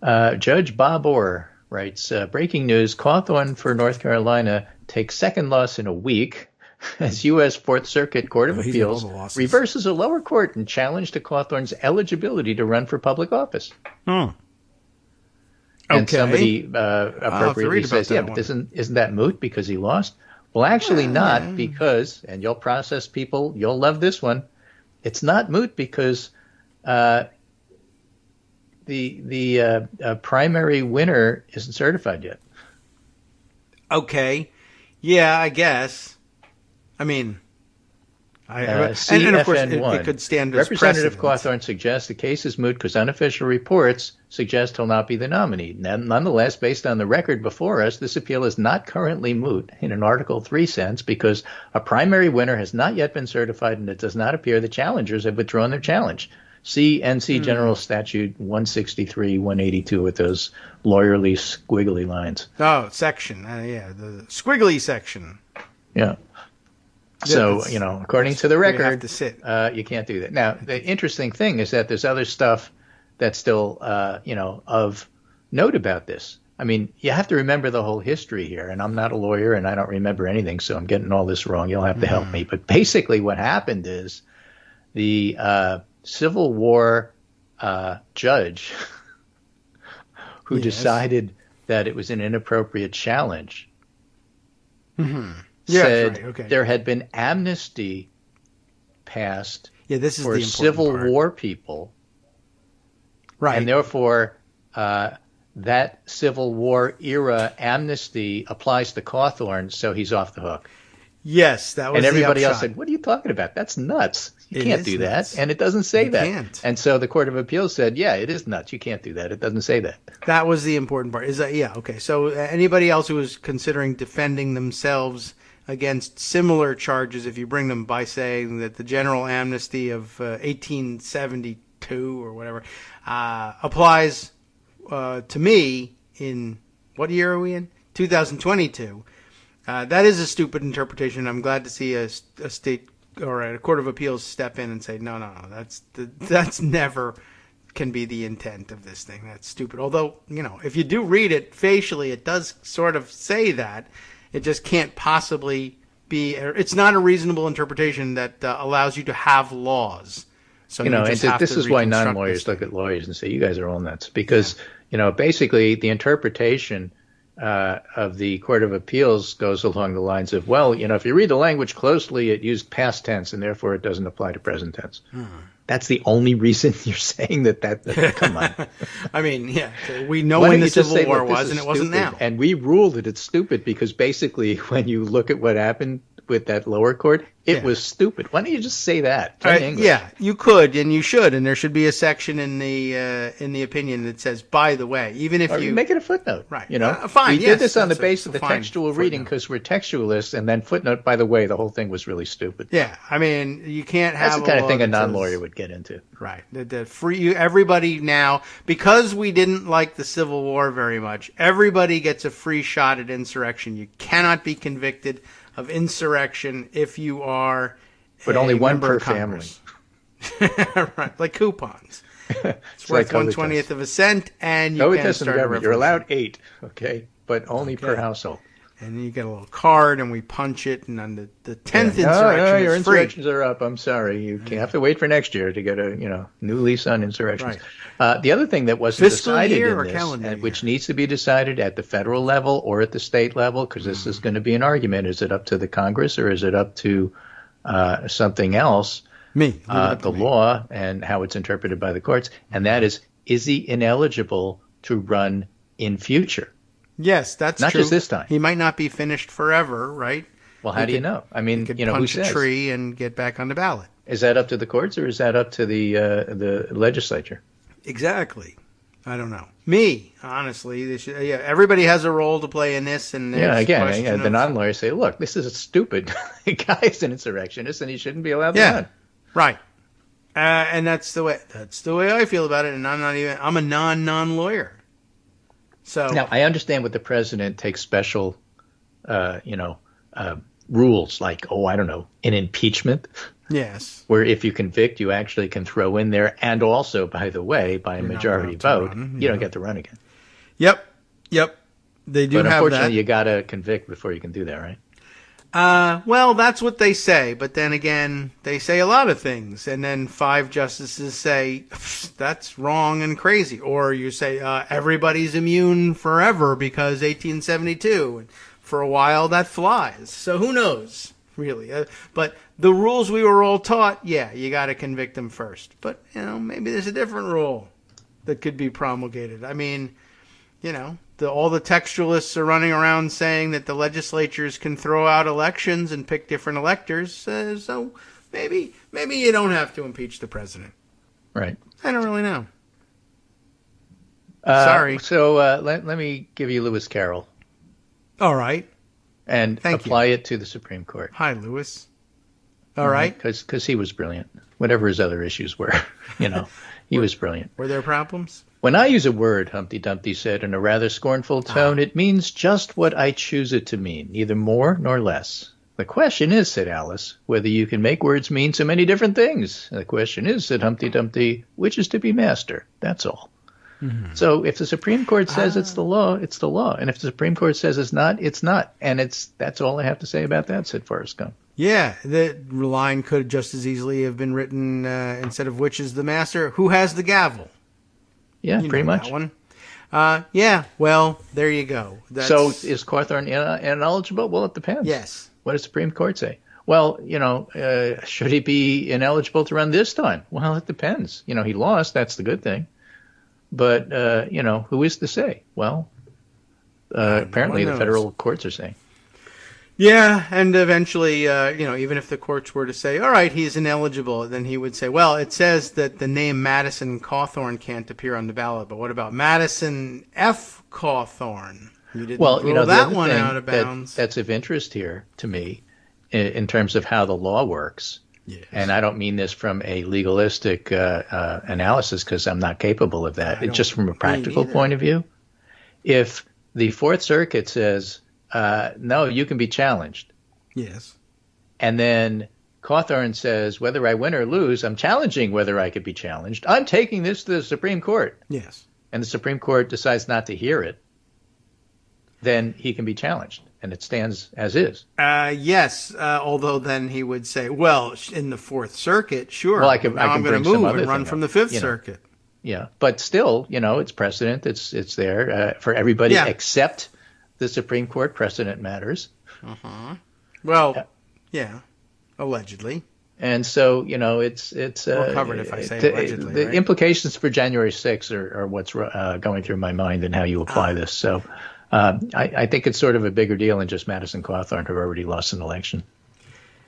Judge Bob Orr writes, breaking news, Cawthorn for North Carolina takes second loss in a week as U.S. Fourth Circuit Court of Appeals reverses a lower court and challenge to Cawthorn's eligibility to run for public office.
Okay.
And somebody appropriately says, but isn't that moot because he lost? Well, actually not, because, and you'll process people, you'll love this one, it's not moot because the primary winner isn't certified yet.
Okay. Yeah, I guess. I mean, and of course, it could stand as
Representative
precedent.
Cawthorn suggests the case is moot because unofficial reports suggest he'll not be the nominee. Nonetheless, based on the record before us, this appeal is not currently moot in an Article 3 sense because a primary winner has not yet been certified and it does not appear the challengers have withdrawn their challenge. See NC General Statute 163, 182 with those lawyerly squiggly lines.
Oh, section. The squiggly section.
Yeah. So, according to the record,
you
can't do that. Now, the interesting thing is that there's other stuff that's still, of note about this. I mean, you have to remember the whole history here, and I'm not a lawyer and I don't remember anything, so I'm getting all this wrong. You'll have to help me. But basically what happened is the Civil War judge who decided that it was an inappropriate challenge said there had been amnesty passed for Civil War people.
Right.
And therefore, that Civil War era amnesty applies to Cawthorn, so he's off the hook.
Yes, that was
and everybody
the
else
upshot.
said, "What are you talking about? That's nuts. You
It
can't
is
do
nuts.
that." And it doesn't say
You
that.
can't.
And so the Court of Appeals said, "Yeah, it is nuts. You can't do that. It doesn't say that."
That was the important part. Is that okay? So anybody else who was considering defending themselves against similar charges, if you bring them by saying that the general amnesty of 1872 or whatever applies to me in what year are we in? 2022. That is a stupid interpretation. I'm glad to see a state or a court of appeals step in and say, no, that's never can be the intent of this thing. That's stupid. Although, if you do read it facially, it does sort of say that. It just can't possibly be. It's not a reasonable interpretation that allows you to have laws. So
and this is why non-lawyers look at lawyers and say, "You guys are all nuts," because basically the interpretation of the Court of Appeals goes along the lines of, well, if you read the language closely, it used past tense and therefore it doesn't apply to present tense. That's the only reason you're saying that. Come on.
I mean, we know when the Civil War was, and it wasn't now.
And we ruled that it's stupid because basically, when you look at what happened with that lower court, it was stupid. Why don't you just say that?
Yeah, you could and you should, and there should be a section in the opinion that says, by the way, even if you
make it a footnote,
right?
Fine. We did this on the basis of the textual reading because we're textualists, and then footnote. By the way, the whole thing was really stupid.
Yeah, I mean, you can't have
that's the kind of thing a non-lawyer would get into,
right? The free everybody now, because we didn't like the Civil War very much. Everybody gets a free shot at insurrection. You cannot be convicted of insurrection if you are
but only one per family.
Right, like coupons. It's worth
like
1/20th of a cent, and you can start a revolution.
You're allowed 8, okay, but only per household.
And you get a little card, and we punch it, and on the 10th insurrection
your
is free.
insurrections are up. I'm sorry, you have to wait for next year to get a new lease on insurrections. Right. The other thing that wasn't decided in this, which needs to be decided at the federal level or at the state level, because this is going to be an argument: is it up to the Congress or is it up to something else? The law and how it's interpreted by the courts, and that is he ineligible to run in future?
Yes, that's
not
true.
Just this time.
He might not be finished forever, right?
Well, how do you know? I mean,
could punch a tree and get back on the ballot.
Is that up to the courts or is that up to the legislature?
Exactly. I don't know. Honestly, everybody has a role to play in this. And
the non-lawyers say, look, this is stupid. The guy's an insurrectionist and he shouldn't be allowed to run.
Right. And that's the way I feel about it. And I'm a non-lawyer. So
now I understand what the president takes special, rules like, an impeachment.
Yes.
Where if you convict, you actually can throw in there. And also, by the way, by a majority vote, you don't get to run again.
Yep. They do have that. But
unfortunately, you got to convict before you can do that, right?
Well, that's what they say. But then again, they say a lot of things. And then 5 justices say, that's wrong and crazy. Or you say, everybody's immune forever because 1872. And for a while, that flies. So who knows, really? But the rules we were all taught, you got to convict them first. But, maybe there's a different rule that could be promulgated. I mean, all the textualists are running around saying that the legislatures can throw out elections and pick different electors. So maybe you don't have to impeach the president.
Right.
I don't really know. Sorry.
So let me give you Lewis Carroll.
All right.
And apply it to the Supreme Court.
Hi, Lewis. All right.
Because he was brilliant. Whatever his other issues were, he was brilliant.
Were there problems?
When I use a word, Humpty Dumpty said in a rather scornful tone, it means just what I choose it to mean, neither more nor less. The question is, said Alice, whether you can make words mean so many different things. The question is, said Humpty Dumpty, which is to be master? That's all. Mm-hmm. So if the Supreme Court says it's the law, it's the law. And if the Supreme Court says it's not, it's not. And that's all I have to say about that, said Forrest Gump.
Yeah, the line could just as easily have been written instead of which is the master, who has the gavel?
Yeah, pretty much.
That one. Well, there you go.
So is Cawthorn ineligible? Well, it depends.
Yes.
What does the Supreme Court say? Well, should he be ineligible to run this time? Well, it depends. He lost. That's the good thing. But, who is to say? Well, apparently the federal courts are saying.
Yeah, and eventually, even if the courts were to say, all right, he's ineligible, then he would say, well, it says that the name Madison Cawthorn can't appear on the ballot, but what about Madison F. Cawthorn? You didn't rule that one out of bounds.
That's of interest here to me in terms of how the law works.
Yes.
And I don't mean this from a legalistic analysis because I'm not capable of that. It's just from a practical point of view. If the Fourth Circuit says, no, you can be challenged.
Yes.
And then Cawthorn says, whether I win or lose, I'm challenging whether I could be challenged. I'm taking this to the Supreme Court.
Yes.
And the Supreme Court decides not to hear it. Then he can be challenged, and it stands as is.
Yes, although then he would say, well, in the Fourth Circuit, sure.
Well, I'm going
to move and run from the Fifth Circuit.
Yeah, but still, it's precedent. It's there for everybody except the Supreme Court. Precedent matters.
Uh-huh. Well, yeah, allegedly.
And so, it's
we're covered if I say allegedly.
The implications for January 6th are what's going through my mind and how you apply this. So I think it's sort of a bigger deal than just Madison Cawthorn, who already lost an election.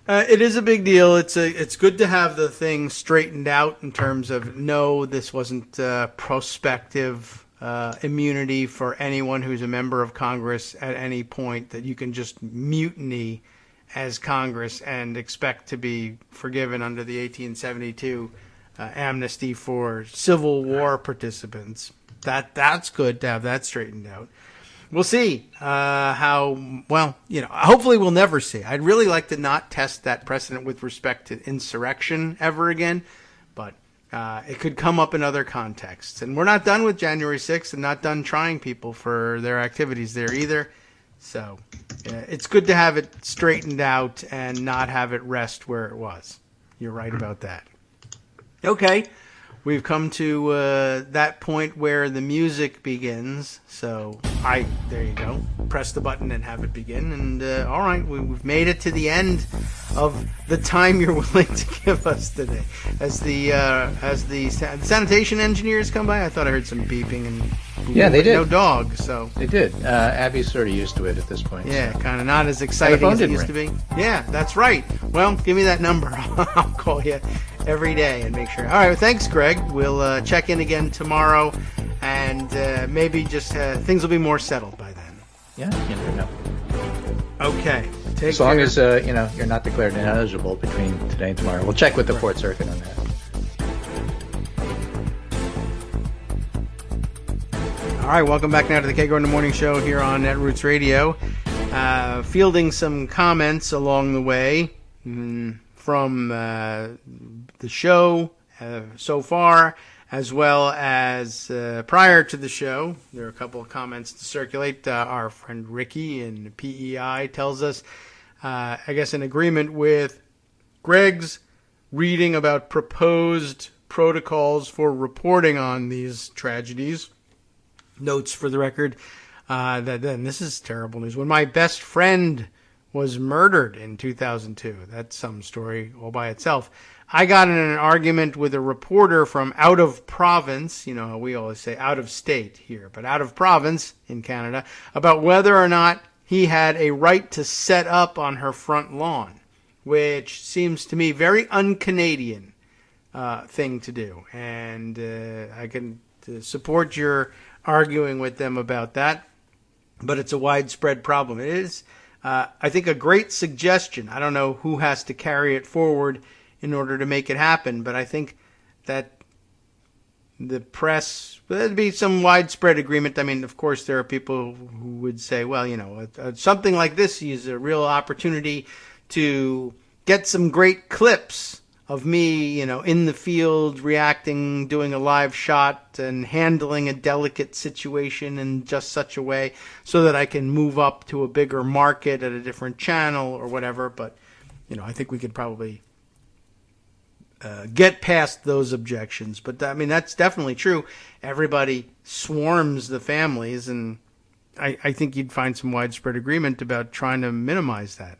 It is a big deal. It's good to have the thing straightened out in terms of, no, this wasn't prospective immunity for anyone who's a member of Congress at any point, that you can just mutiny as Congress and expect to be forgiven under the 1872 amnesty for Civil War participants. That's good to have that straightened out. We'll see hopefully we'll never see. I'd really like to not test that precedent with respect to insurrection ever again, but it could come up in other contexts. And we're not done with January 6th and not done trying people for their activities there either. So it's good to have it straightened out and not have it rest where it was. You're right about that. Okay. We've come to that point where the music begins. So there you go. Press the button and have it begin. And all right, we've made it to the end of the time you're willing to give us today. As the sanitation engineers come by, I thought I heard some beeping and
they did.
No dog, so
they did. Abby's sort of used to it at this point.
Yeah, so. Kind of not as exciting as it used to be. Yeah, that's right. Well, give me that number. I'll call you every day and make sure. All right, well, thanks, Greg. We'll check in again tomorrow, and maybe just things will be more settled by then.
Yeah, you never know.
Okay.
As long as you're not declared ineligible between today and tomorrow. We'll check with the Fourth Circuit on that.
All right, welcome back now to the Kagro in the Morning Show here on Netroots Radio. Fielding some comments along the way from the show so far, as well as prior to the show. There are a couple of comments to circulate. Our friend Ricky in PEI tells us, I guess in agreement with Greg's reading about proposed protocols for reporting on these tragedies. Notes for the record that then this is terrible news. When my best friend was murdered in 2002, that's some story all by itself. I got in an argument with a reporter from out of province, we always say out of state here, but out of province in Canada, about whether or not he had a right to set up on her front lawn, which seems to me very un-Canadian thing to do. And I can support your arguing with them about that, but it's a widespread problem. It is, I think, a great suggestion. I don't know who has to carry it forward in order to make it happen, but I think that the press, there'd be some widespread agreement. I mean, of course, there are people who would say, well, something like this is a real opportunity to get some great clips of me, in the field, reacting, doing a live shot, and handling a delicate situation in just such a way so that I can move up to a bigger market at a different channel or whatever. But, I think we could probably get past those objections. But, I mean, that's definitely true. Everybody swarms the families, and I think you'd find some widespread agreement about trying to minimize that.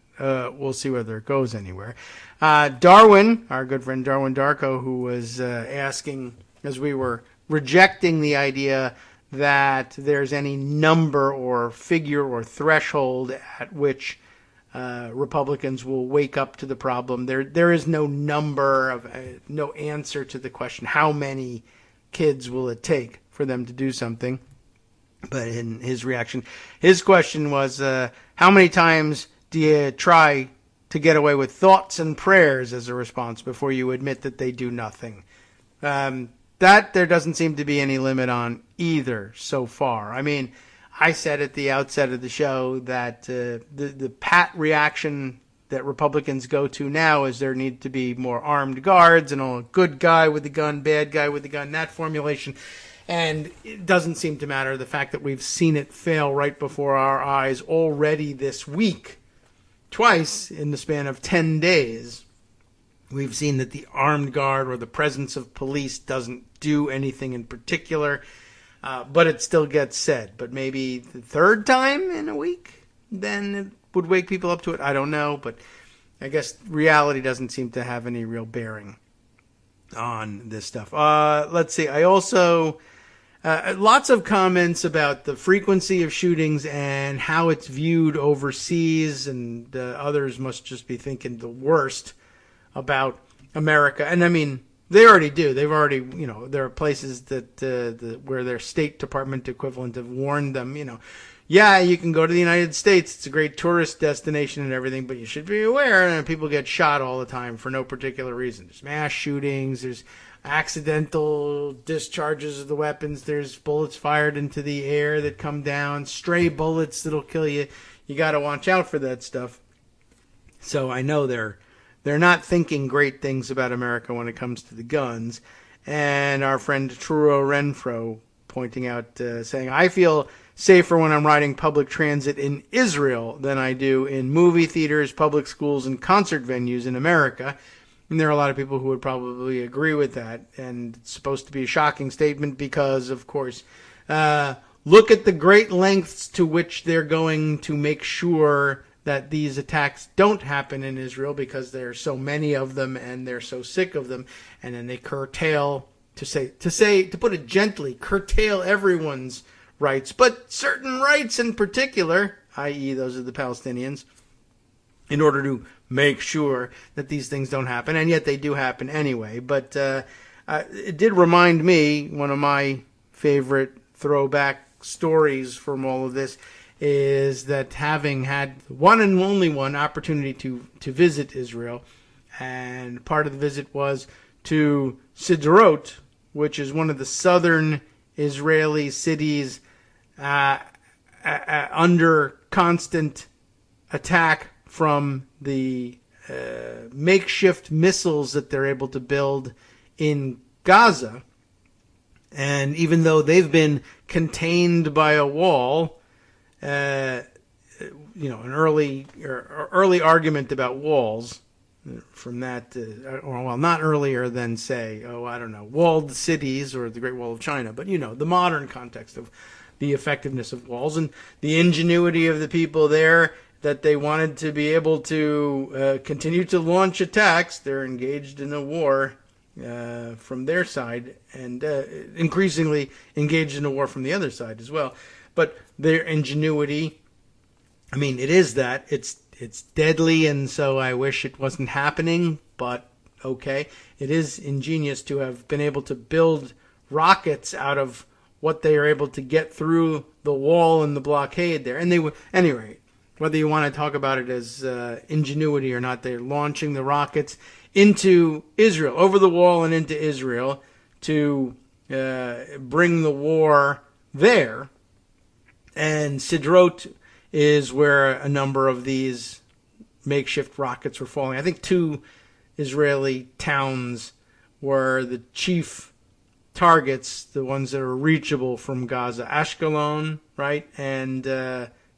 We'll see whether it goes anywhere. Darwin, our good friend Darwin Darko, who was asking, as we were rejecting the idea that there's any number or figure or threshold at which Republicans will wake up to the problem. There is no number of no answer to the question, how many kids will it take for them to do something? But in his reaction, his question was, how many times do you try to get away with thoughts and prayers as a response before you admit that they do nothing? That there doesn't seem to be any limit on either so far. I mean, I said at the outset of the show that the pat reaction that Republicans go to now is there need to be more armed guards and a good guy with the gun, bad guy with the gun, that formulation. And it doesn't seem to matter the fact that we've seen it fail right before our eyes already this week. Twice in the span of 10 days, we've seen that the armed guard or the presence of police doesn't do anything in particular, but it still gets said. But maybe the third time in a week, then it would wake people up to it. I don't know, but I guess reality doesn't seem to have any real bearing on this stuff. Let's see. I also... lots of comments about the frequency of shootings and how it's viewed overseas, and others must just be thinking the worst about America. And I mean, they already do. They've already, there are places that where their State Department equivalent have warned them, yeah, you can go to the United States. It's a great tourist destination and everything, but you should be aware that people get shot all the time for no particular reason. There's mass shootings. There's accidental discharges of the weapons. There's bullets fired into the air that come down, stray bullets that'll kill you. You got to watch out for that stuff. So I know they're not thinking great things about America when it comes to the guns. And our friend Truro Renfro pointing out, saying, I feel safer when I'm riding public transit in Israel than I do in movie theaters, public schools, and concert venues in America. And there are a lot of people who would probably agree with that. And it's supposed to be a shocking statement because, of course, look at the great lengths to which they're going to make sure that these attacks don't happen in Israel because there are so many of them and they're so sick of them. And then they curtail, to put it gently, curtail everyone's rights, but certain rights in particular, i.e. those of the Palestinians, in order to make sure that these things don't happen, and yet they do happen anyway. But it did remind me, one of my favorite throwback stories from all of this is that having had one and only one opportunity to visit Israel, and part of the visit was to Sderot, which is one of the southern Israeli cities under constant attack from the makeshift missiles that they're able to build in Gaza. And even though they've been contained by a wall, an early argument about walls from that, not earlier than, say, walled cities or the Great Wall of China, but, the modern context of the effectiveness of walls and the ingenuity of the people there, that they wanted to be able to continue to launch attacks. They're engaged in a war from their side, and increasingly engaged in a war from the other side as well. But their ingenuity, I mean, it is that. It's deadly, and so I wish it wasn't happening, but okay. It is ingenious to have been able to build rockets out of what they are able to get through the wall and the blockade there. And they were, anyway, whether you want to talk about it as ingenuity or not, they're launching the rockets into Israel, over the wall and into Israel, to bring the war there. And Sderot is where a number of these makeshift rockets were falling. I think 2 Israeli towns were the chief targets, the ones that are reachable from Gaza. Ashkelon, right, and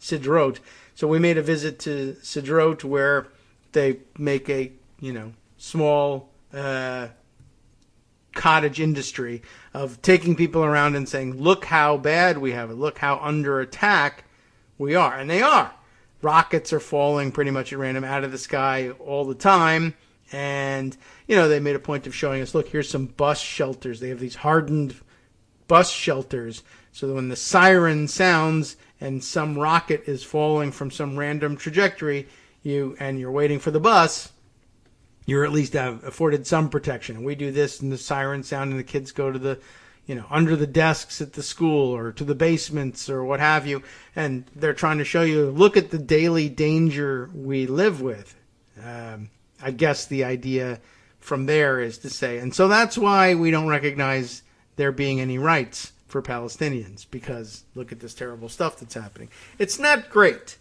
Sderot. So we made a visit to Sderot, where they make a, small cottage industry of taking people around and saying, look how bad we have it. Look how under attack we are. And they are. Rockets are falling pretty much at random out of the sky all the time. And, they made a point of showing us, look, here's some bus shelters. They have these hardened bus shelters. So that when the siren sounds and some rocket is falling from some random trajectory, you're waiting for the bus, you're at least afforded some protection. And we do this, and the siren sound, and the kids go to the, under the desks at the school or to the basements or what have you. And they're trying to show you, look at the daily danger we live with. I guess the idea from there is to say, and so that's why we don't recognize there being any rights for Palestinians, because look at this terrible stuff that's happening. It's not great,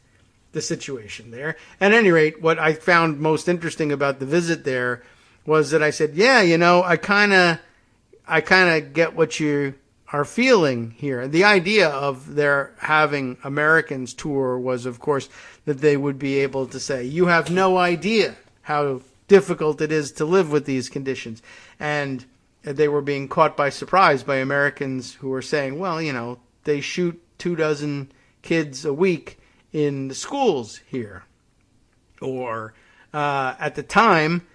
the situation there. At any rate, what I found most interesting about the visit there was that I said, yeah, I kind of get what you are feeling here. The idea of their having Americans tour was, of course, that they would be able to say, you have no idea how difficult it is to live with these conditions. And they were being caught by surprise by Americans who were saying, well, they shoot 24 kids a week in the schools here. Or at the time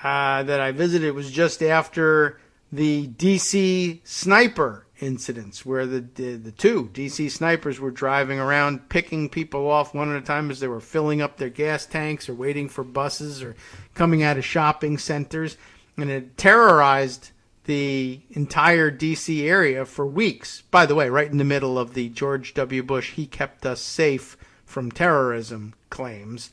that I visited, it was just after the D.C. sniper incidents, where the two D.C. snipers were driving around picking people off one at a time as they were filling up their gas tanks or waiting for buses or coming out of shopping centers. And it terrorized the entire D.C. area for weeks. By the way, right in the middle of the George W. Bush, he kept us safe from terrorism claims.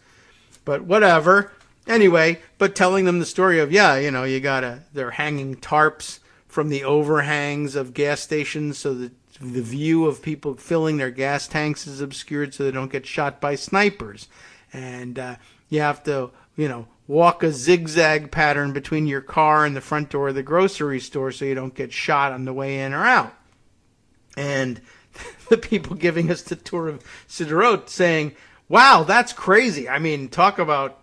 But whatever. Anyway, but telling them the story of, they're hanging tarps from the overhangs of gas stations so that the view of people filling their gas tanks is obscured so they don't get shot by snipers. And you have to, walk a zigzag pattern between your car and the front door of the grocery store so you don't get shot on the way in or out. And the people giving us the tour of Sderot saying, wow, that's crazy. I mean, talk about,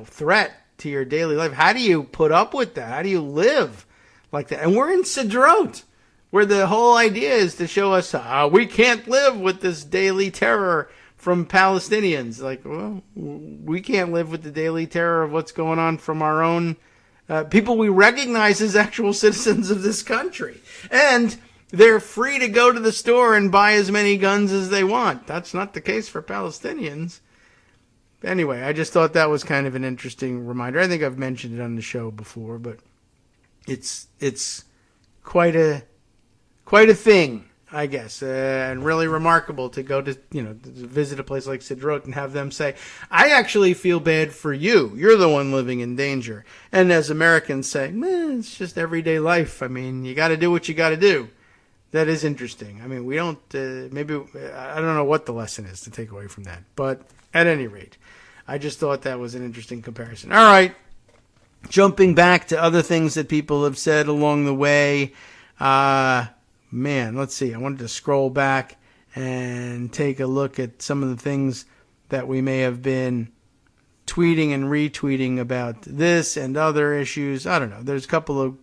threat to your daily life. How do you put up with that? How do you live like that? And we're in Sderot, where the whole idea is to show us we can't live with this daily terror from Palestinians. Like, well, we can't live with the daily terror of what's going on from our own people we recognize as actual citizens of this country. And they're free to go to the store and buy as many guns as they want. That's not the case for Palestinians. Anyway, I just thought that was kind of an interesting reminder. I think I've mentioned it on the show before, but it's quite a thing, I guess, and really remarkable to go to, to visit a place like Sderot and have them say, I actually feel bad for you. You're the one living in danger. And as Americans say, it's just everyday life. I mean, you got to do what you got to do. That is interesting. I mean, we don't, maybe, I don't know what the lesson is to take away from that. But at any rate, I just thought that was an interesting comparison. All right. Jumping back to other things that people have said along the way. Let's see. I wanted to scroll back and take a look at some of the things that we may have been tweeting and retweeting about this and other issues. I don't know. There's a couple of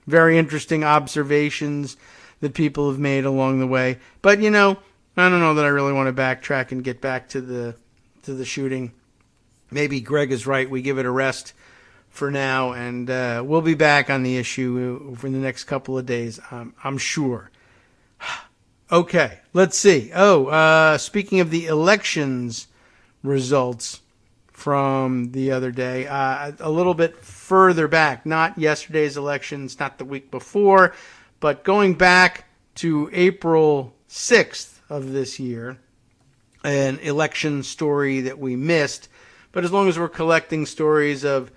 very interesting observations that people have made along the way. But, I don't know that I really want to backtrack and get back to the shooting. Maybe Greg is right. We give it a rest for now, and we'll be back on the issue for the next couple of days, I'm sure. Okay, let's see. Speaking of the elections results from the other day, a little bit further back, not yesterday's elections, not the week before, but going back to April 6th of this year, an election story that we missed. But as long as we're collecting stories of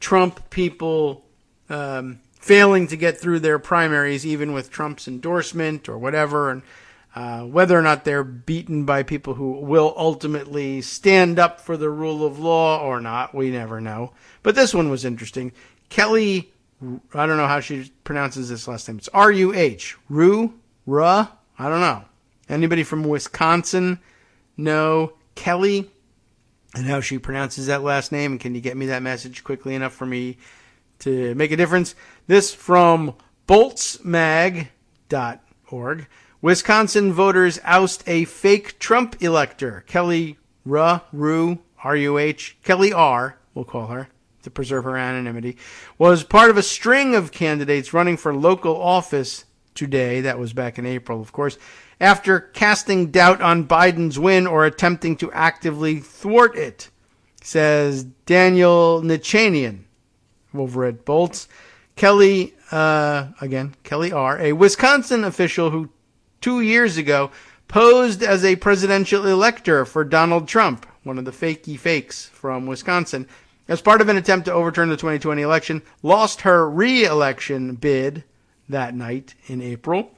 Trump people failing to get through their primaries, even with Trump's endorsement or whatever, and whether or not they're beaten by people who will ultimately stand up for the rule of law or not, we never know. But this one was interesting. Kelly, I don't know how she pronounces this last name. It's R-U-H. Ruh? I don't know. Anybody from Wisconsin know Kelly and how she pronounces that last name? And can you get me that message quickly enough for me to make a difference? This from boltsmag.org. Wisconsin voters oust a fake Trump elector. Kelly R-U-H. Kelly R, we'll call her, to preserve her anonymity, was part of a string of candidates running for local office today. That was back in April, of course, after casting doubt on Biden's win or attempting to actively thwart it. says Daniel Nichanian over at Bolts. Kelly R., a Wisconsin official who 2 years ago posed as a presidential elector for Donald Trump, one of the fakey fakes from Wisconsin, as part of an attempt to overturn the 2020 election, lost her re-election bid that night in April.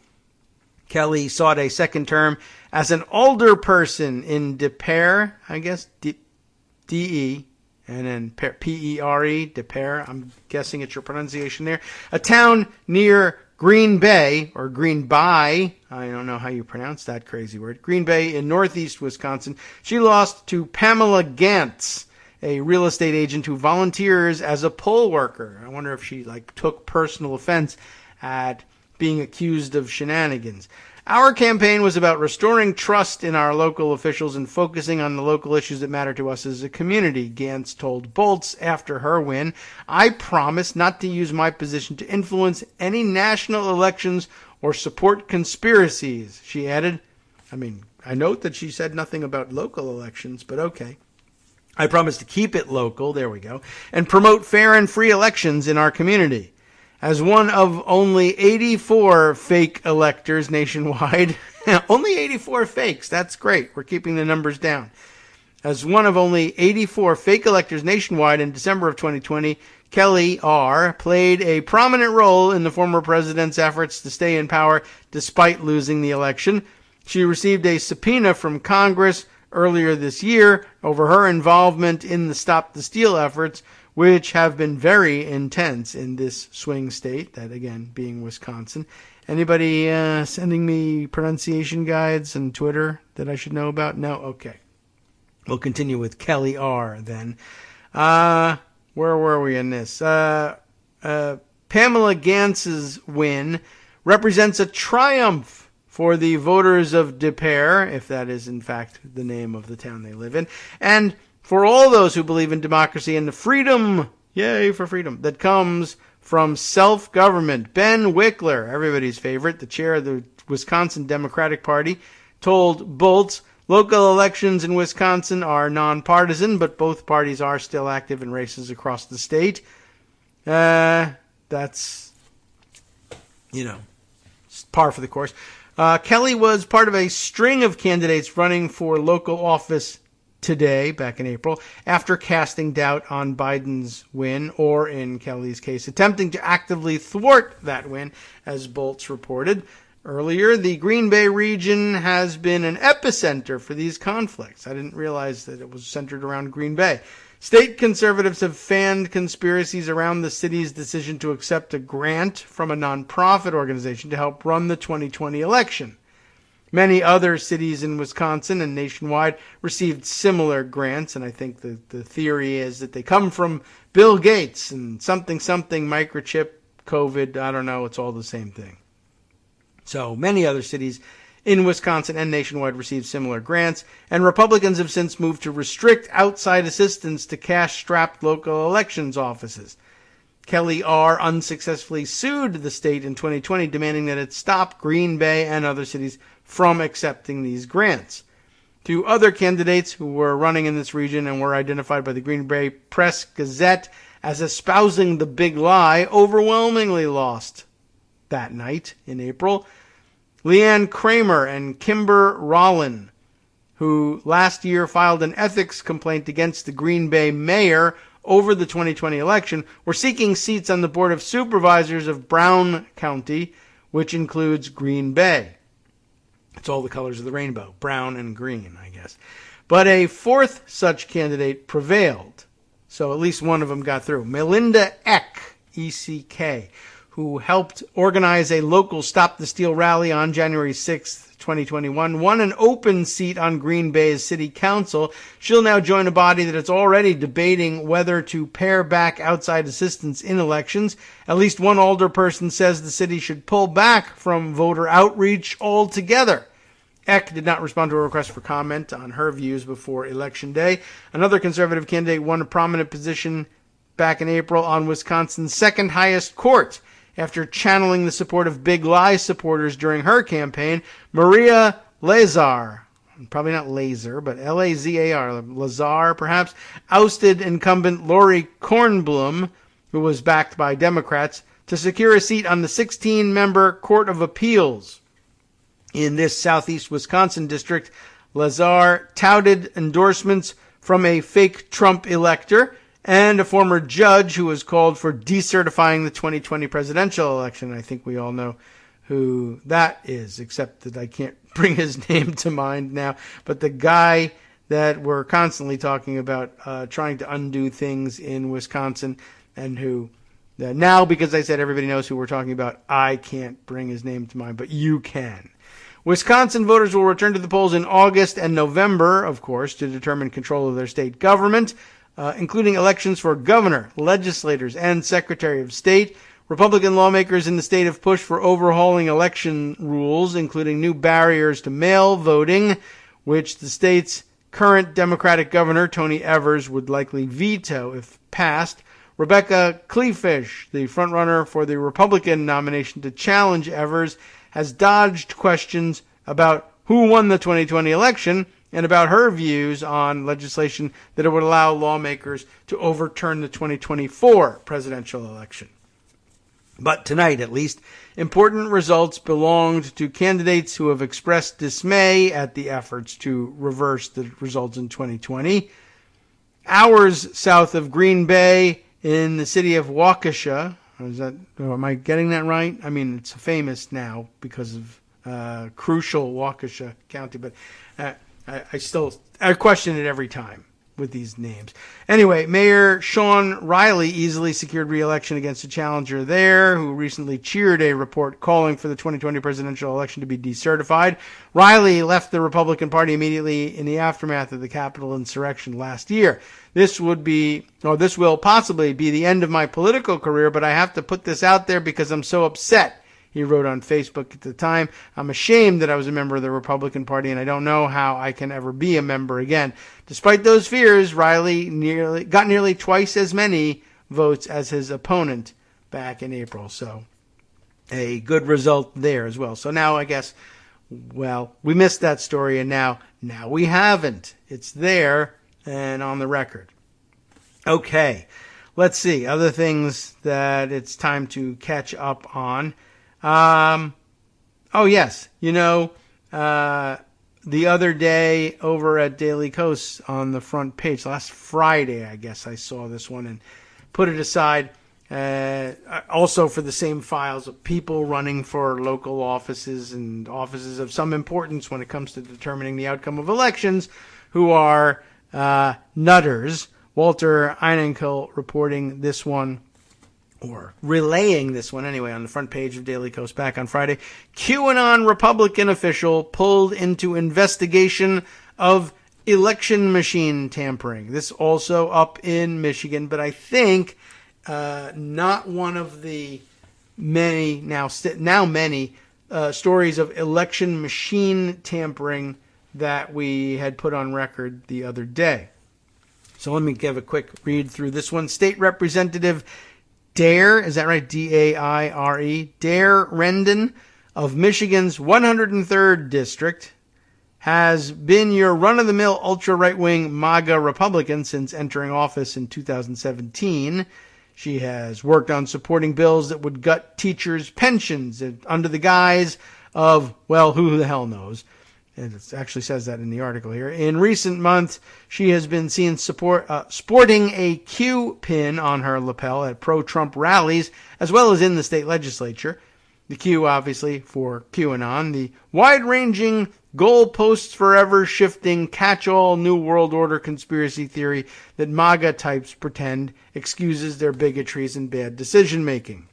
Kelly sought a second term as an alderperson in De Pere, I guess, D-E, and then P-E-R-E, De Pere, I'm guessing it's your pronunciation there, a town near Green Bay, or Green Bay, I don't know how you pronounce that crazy word, Green Bay in northeast Wisconsin. She lost to Pamela Gantz, a real estate agent who volunteers as a poll worker. I wonder if she took personal offense at being accused of shenanigans. Our campaign was about restoring trust in our local officials and focusing on the local issues that matter to us as a community, Gantz told Bolts after her win. I promise not to use my position to influence any national elections or support conspiracies, she added. I note that she said nothing about local elections, but okay. I promise to keep it local, there we go, and promote fair and free elections in our community. As one of only 84 fake electors nationwide, only 84 fakes, that's great, we're keeping the numbers down. As one of only 84 fake electors nationwide in December of 2020, Kelly R. played a prominent role in the former president's efforts to stay in power despite losing the election. She received a subpoena from Congress earlier this year over her involvement in the Stop the Steal efforts, which have been very intense in this swing state, that again being Wisconsin. Anybody sending me pronunciation guides on Twitter that I should know about? No? Okay. We'll continue with Kelly R. then. Where were we in this? Pamela Gantz's win represents a triumph for the voters of De Pere, if that is in fact the name of the town they live in, and for all those who believe in democracy and the freedom, yay for freedom, that comes from self-government. Ben Wickler, everybody's favorite, the chair of the Wisconsin Democratic Party, told Bolts, local elections in Wisconsin are nonpartisan, but both parties are still active in races across the state. That's, par for the course. Kelly was part of a string of candidates running for local office today, back in April, after casting doubt on Biden's win, or in Kelly's case, attempting to actively thwart that win, as Bolts reported earlier. The Green Bay region has been an epicenter for these conflicts. I didn't realize that it was centered around Green Bay. State conservatives have fanned conspiracies around the city's decision to accept a grant from a nonprofit organization to help run the 2020 election. Many other cities in Wisconsin and nationwide received similar grants, and I think the theory is that they come from Bill Gates and something microchip, COVID, I don't know, it's all the same thing. So many other cities in Wisconsin and nationwide received similar grants, and Republicans have since moved to restrict outside assistance to cash-strapped local elections offices. Kelly R. unsuccessfully sued the state in 2020, demanding that it stop Green Bay and other cities from accepting these grants. Two other candidates who were running in this region and were identified by the Green Bay Press Gazette as espousing the big lie overwhelmingly lost that night in April. Leanne Kramer and Kimber Rollin, who last year filed an ethics complaint against the Green Bay mayor over the 2020 election, were seeking seats on the Board of Supervisors of Brown County, which includes Green Bay. It's all the colors of the rainbow, brown and green, I guess. But a fourth such candidate prevailed, so at least one of them got through. Melinda Eck, E-C-K, who helped organize a local Stop the Steal rally on January 6th, 2021, won an open seat on Green Bay's city council. She'll now join a body that is already debating whether to pare back outside assistance in elections. At least one alderperson says the city should pull back from voter outreach altogether. Eck did not respond to a request for comment on her views before Election Day. Another conservative candidate won a prominent position back in April on Wisconsin's second highest court after channeling the support of Big Lie supporters during her campaign. Maria Lazar, probably not Lazar, but Lazar, Lazar perhaps, ousted incumbent Lori Kornblum, who was backed by Democrats, to secure a seat on the 16-member Court of Appeals. In this southeast Wisconsin district, Lazar touted endorsements from a fake Trump elector and a former judge who was called for decertifying the 2020 presidential election. I think we all know who that is, except that I can't bring his name to mind now. But the guy that we're constantly talking about trying to undo things in Wisconsin, and who now, because I said everybody knows who we're talking about, I can't bring his name to mind, but you can. Wisconsin voters will return to the polls in August and November, of course, to determine control of their state government, including elections for governor, legislators, and secretary of state. Republican lawmakers in the state have pushed for overhauling election rules, including new barriers to mail voting, which the state's current Democratic governor, Tony Evers, would likely veto if passed. Rebecca Kleefisch, the frontrunner for the Republican nomination to challenge Evers, has dodged questions about who won the 2020 election and about her views on legislation that would allow lawmakers to overturn the 2024 presidential election. But tonight, at least, important results belonged to candidates who have expressed dismay at the efforts to reverse the results in 2020. Hours south of Green Bay, in the city of Waukesha, am I getting that right? I mean, it's famous now because of crucial Waukesha County, but I question it every time with these names. Anyway, Mayor Sean Riley easily secured re-election against a challenger there, who recently cheered a report calling for the 2020 presidential election to be decertified. Riley left the Republican Party immediately in the aftermath of the Capitol insurrection last year. This will possibly be the end of my political career, but I have to put this out there because I'm so upset, he wrote on Facebook at the time. I'm ashamed that I was a member of the Republican Party, and I don't know how I can ever be a member again. Despite those fears, Riley got nearly twice as many votes as his opponent back in April. So a good result there as well. So now I guess, well, we missed that story, and now we haven't. It's there and on the record. Okay, let's see. Other things that it's time to catch up on. Oh, yes. The other day over at Daily Kos on the front page, last Friday, I guess I saw this one and put it aside. Also for the same files of people running for local offices and offices of some importance when it comes to determining the outcome of elections, who are nutters. Walter Einenkel reporting this one, or relaying this one anyway, on the front page of Daily Kos back on Friday. QAnon Republican official pulled into investigation of election machine tampering. This also up in Michigan, but I think not one of the many many stories of election machine tampering that we had put on record the other day. So let me give a quick read through this one. State Representative Dare, is that right? D-A-I-R-E, Dare Rendon of Michigan's 103rd District has been your run-of-the-mill ultra-right-wing MAGA Republican since entering office in 2017. She has worked on supporting bills that would gut teachers' pensions under the guise of, well, who the hell knows. And it actually says that in the article here. In recent months, she has been seen sporting a Q pin on her lapel at pro-Trump rallies, as well as in the state legislature. The Q, obviously, for QAnon, the wide-ranging, goalposts forever shifting, catch-all New World Order conspiracy theory that MAGA types pretend excuses their bigotries and bad decision-making.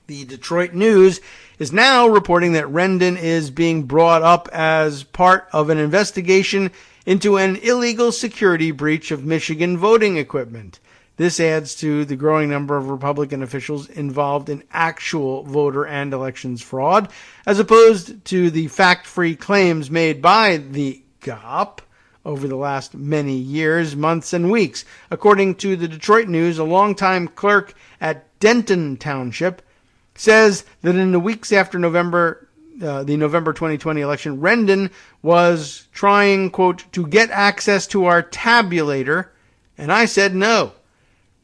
The Detroit News is now reporting that Rendon is being brought up as part of an investigation into an illegal security breach of Michigan voting equipment. This adds to the growing number of Republican officials involved in actual voter and elections fraud, as opposed to the fact-free claims made by the GOP over the last many years, months, and weeks. According to the Detroit News, a longtime clerk at Denton Township says that in the weeks after November the November 2020 election, Rendon was trying, quote, to get access to our tabulator, and I said no.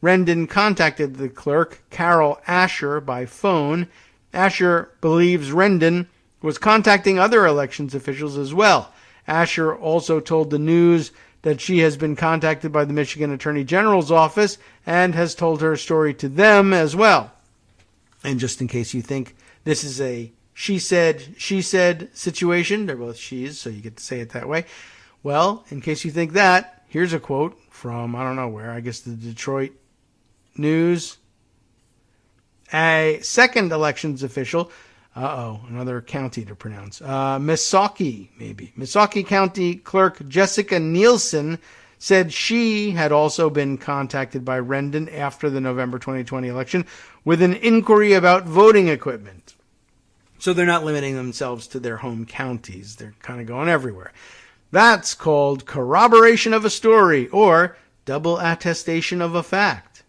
Rendon contacted the clerk, Carol Asher, by phone. Asher believes Rendon was contacting other elections officials as well. Asher also told the News that she has been contacted by the Michigan Attorney General's office and has told her story to them as well. And just in case you think this is a she said situation, they're both she's, so you get to say it that way. Well, in case you think that, here's a quote from, I don't know where, I guess the Detroit News. A second elections official, another county to pronounce, Missaukee County Clerk Jessica Nielsen said she had also been contacted by Rendon after the November 2020 election with an inquiry about voting equipment. So they're not limiting themselves to their home counties. They're kind of going everywhere. That's called corroboration of a story or double attestation of a fact.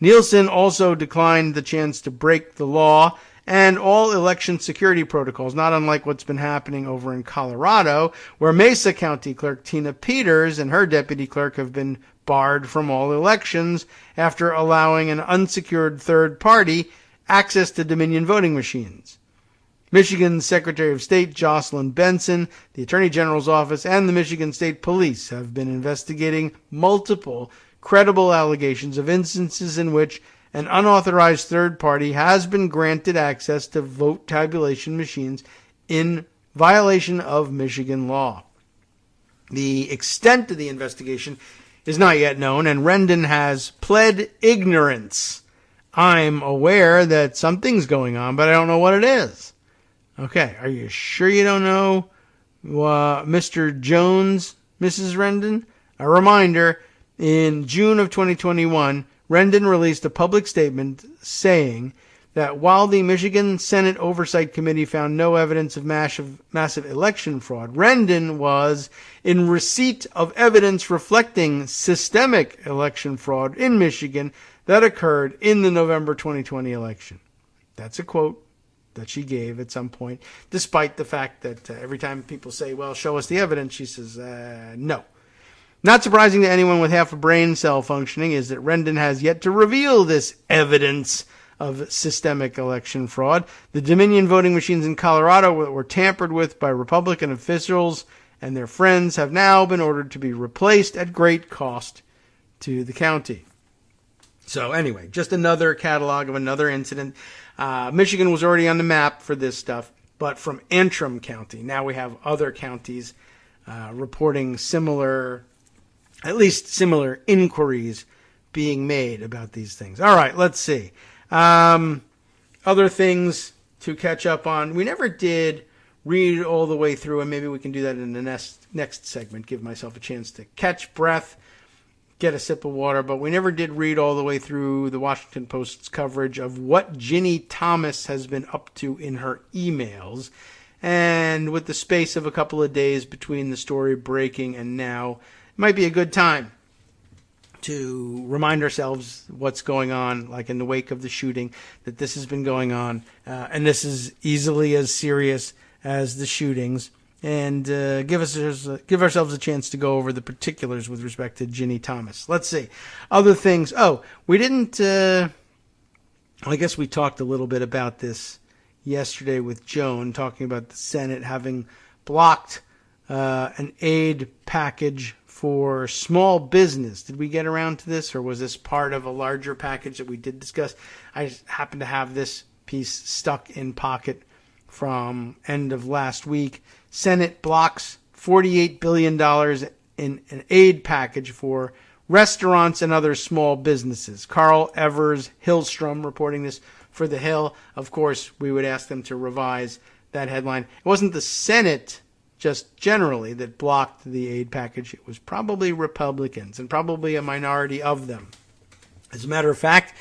Nielsen also declined the chance to break the law and all election security protocols, not unlike what's been happening over in Colorado, where Mesa County Clerk Tina Peters and her deputy clerk have been barred from all elections after allowing an unsecured third party access to Dominion voting machines. Michigan's Secretary of State Jocelyn Benson, the Attorney General's office, and the Michigan State Police have been investigating multiple credible allegations of instances in which an unauthorized third party has been granted access to vote tabulation machines in violation of Michigan law. The extent of the investigation is not yet known, and Rendon has pled ignorance. I'm aware that something's going on, but I don't know what it is. Okay, are you sure you don't know, Mr. Jones, Mrs. Rendon? A reminder, in June of 2021, Rendon released a public statement saying that while the Michigan Senate Oversight Committee found no evidence of massive election fraud, Rendon was in receipt of evidence reflecting systemic election fraud in Michigan that occurred in the November 2020 election. That's a quote that she gave at some point, despite the fact that every time people say, well, show us the evidence, she says, no. Not surprising to anyone with half a brain cell functioning is that Rendon has yet to reveal this evidence of systemic election fraud. The Dominion voting machines in Colorado were tampered with by Republican officials and their friends have now been ordered to be replaced at great cost to the county. So anyway, just another catalog of another incident. Michigan was already on the map for this stuff, but from Antrim County. Now we have other counties reporting similar inquiries being made about these things. All right, let's see. Other things to catch up on. We never did read all the way through, and maybe we can do that in the next segment, give myself a chance to catch breath, get a sip of water, but we never did read all the way through the Washington Post's coverage of what Ginny Thomas has been up to in her emails. And with the space of a couple of days between the story breaking and now, it might be a good time to remind ourselves what's going on, like in the wake of the shooting, that this has been going on, and this is easily as serious as the shootings, and give ourselves a chance to go over the particulars with respect to Ginny Thomas. Let's see. Other things. Oh, we didn't, I guess we talked a little bit about this yesterday with Joan, talking about the Senate having blocked an aid package for small business. Did we get around to this, or was this part of a larger package that we did discuss? I just happen to have this piece stuck in pocket from end of last week. Senate blocks $48 billion in an aid package for restaurants and other small businesses. Carl Evers Hillstrom reporting this for The Hill. Of course, we would ask them to revise that headline. It wasn't the Senate just generally that blocked the aid package. It was probably Republicans, and probably a minority of them. As a matter of fact,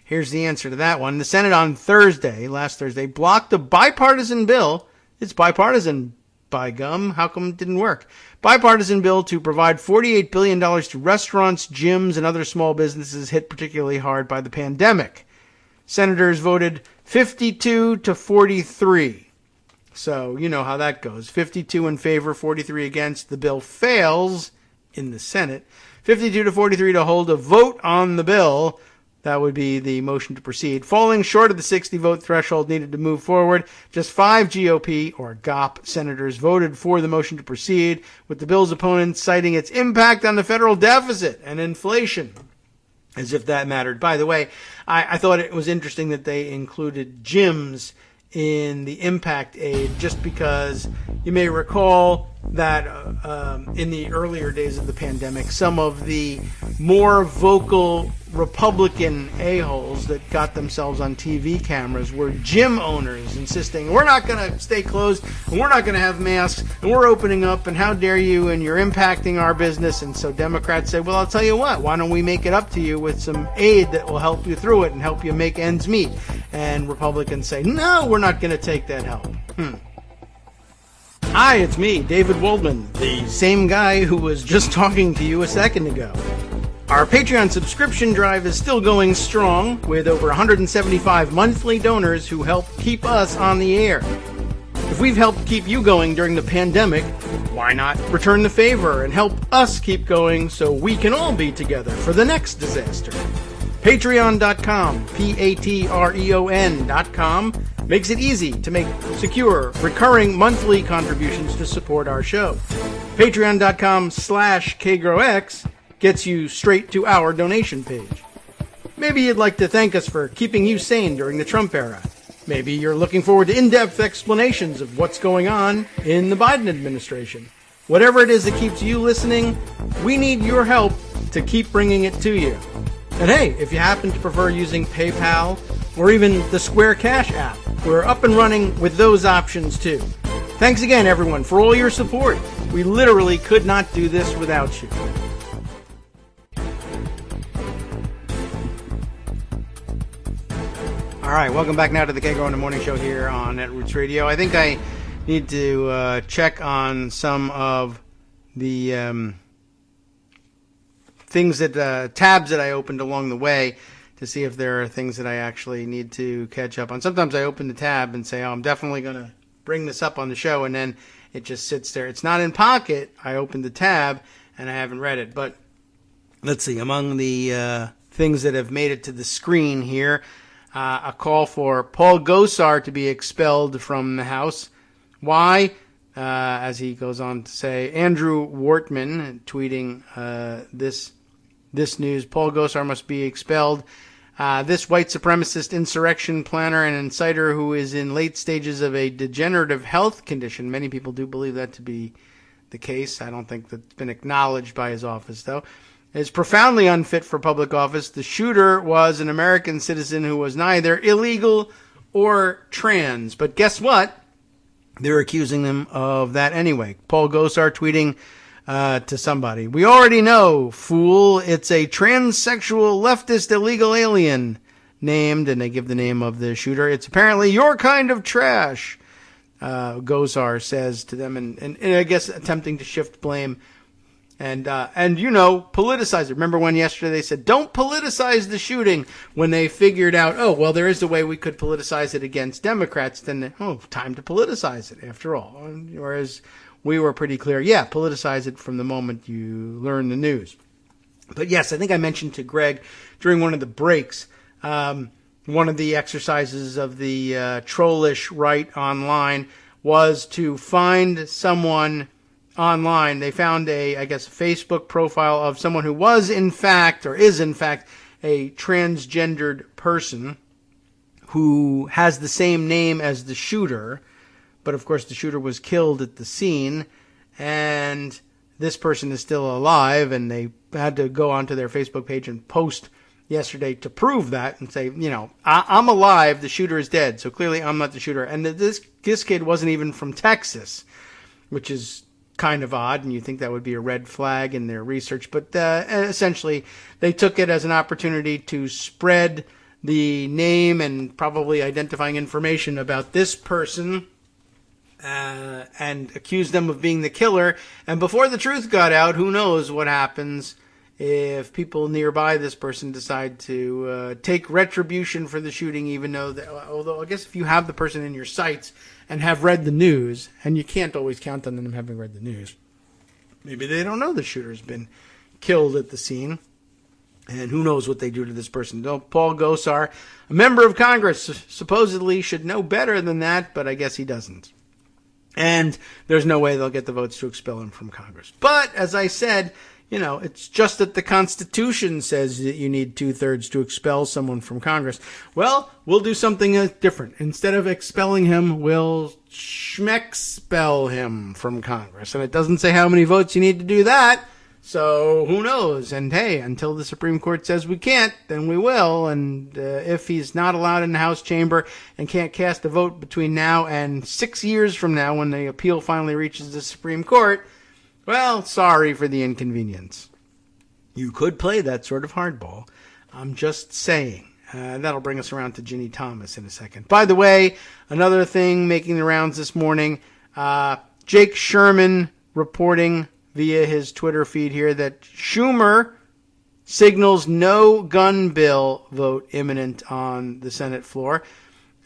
here's the answer to that one. The Senate on last Thursday, blocked a bipartisan bill. It's bipartisan, by gum. How come it didn't work? Bipartisan bill to provide $48 billion to restaurants, gyms, and other small businesses hit particularly hard by the pandemic. Senators voted 52 to 43. So you know how that goes. 52 in favor, 43 against. The bill fails in the Senate. 52 to 43 to hold a vote on the bill. That would be the motion to proceed. Falling short of the 60-vote threshold needed to move forward, just 5 GOP, or GOP, senators voted for the motion to proceed, with the bill's opponents citing its impact on the federal deficit and inflation, as if that mattered. By the way, I thought it was interesting that they included gyms in the impact aid, just because you may recall that in the earlier days of the pandemic, some of the more vocal Republican a-holes that got themselves on TV cameras were gym owners insisting, we're not going to stay closed, and we're not going to have masks, and we're opening up, and how dare you, and you're impacting our business. And so Democrats say, well, I'll tell you what, why don't we make it up to you with some aid that will help you through it and help you make ends meet? And Republicans say, no, we're not going to take that help. Hi, it's me, David Waldman, the same guy who was just talking to you a second ago. Our Patreon subscription drive is still going strong, with over 175 monthly donors who help keep us on the air. If we've helped keep you going during the pandemic, why not return the favor and help us keep going so we can all be together for the next disaster? Patreon.com, Patreon.com, makes it easy to make secure, recurring monthly contributions to support our show. Patreon.com/KagroX gets you straight to our donation page. Maybe you'd like to thank us for keeping you sane during the Trump era. Maybe you're looking forward to in-depth explanations of what's going on in the Biden administration. Whatever it is that keeps you listening, we need your help to keep bringing it to you. And hey, if you happen to prefer using PayPal or even the Square Cash app, we're up and running with those options too. Thanks again, everyone, for all your support. We literally could not do this without you. All right, welcome back now to the Kagro in the Morning Show here on Netroots Radio. I think I need to check on some of the things that tabs that I opened along the way to see if there are things that I actually need to catch up on. Sometimes I open the tab and say, oh, I'm definitely going to bring this up on the show, and then it just sits there. It's not in Pocket. I opened the tab, and I haven't read it. But let's see, among the things that have made it to the screen here, a call for Paul Gosar to be expelled from the House. Why? As he goes on to say, Andrew Wortman tweeting this news, Paul Gosar must be expelled. This white supremacist insurrection planner and inciter who is in late stages of a degenerative health condition. Many people do believe that to be the case. I don't think that's been acknowledged by his office, though. Is profoundly unfit for public office. The shooter was an American citizen who was neither illegal or trans. But guess what? They're accusing them of that anyway. Paul Gosar tweeting to somebody, we already know, fool, it's a transsexual leftist illegal alien named, and they give the name of the shooter. It's apparently your kind of trash, Gosar says to them, and I guess attempting to shift blame. And politicize it. Remember when yesterday they said, don't politicize the shooting, when they figured out, oh, well, there is a way we could politicize it against Democrats, then, time to politicize it after all. Whereas we were pretty clear, yeah, politicize it from the moment you learn the news. But yes, I think I mentioned to Greg during one of the breaks, one of the exercises of the trollish right online was to find someone online. They found a Facebook profile of someone who was in fact, or is in fact, a transgendered person who has the same name as the shooter, but of course the shooter was killed at the scene, and this person is still alive, and they had to go onto their Facebook page and post yesterday to prove that and say, I'm alive, the shooter is dead, so clearly I'm not the shooter. And this kid wasn't even from Texas, which is kind of odd, and you think that would be a red flag in their research. But essentially, they took it as an opportunity to spread the name and probably identifying information about this person and accuse them of being the killer. And before the truth got out, who knows what happens if people nearby this person decide to take retribution for the shooting, even though, although I guess if you have the person in your sights and have read the news, and you can't always count on them having read the news, maybe they don't know the shooter's been killed at the scene. And who knows what they do to this person. Paul Gosar, a member of Congress, supposedly should know better than that, but I guess he doesn't. And there's no way they'll get the votes to expel him from Congress. But, as I said, it's just that the Constitution says that you need 2/3 to expel someone from Congress. Well, we'll do something different. Instead of expelling him, we'll schmexpel him from Congress. And it doesn't say how many votes you need to do that. So who knows? And hey, until the Supreme Court says we can't, then we will. And if he's not allowed in the House chamber and can't cast a vote between now and 6 years from now when the appeal finally reaches the Supreme Court, well, sorry for the inconvenience. You could play that sort of hardball. I'm just saying. That'll bring us around to Ginny Thomas in a second. By the way, another thing making the rounds this morning, Jake Sherman reporting via his Twitter feed here that Schumer signals no gun bill vote imminent on the Senate floor.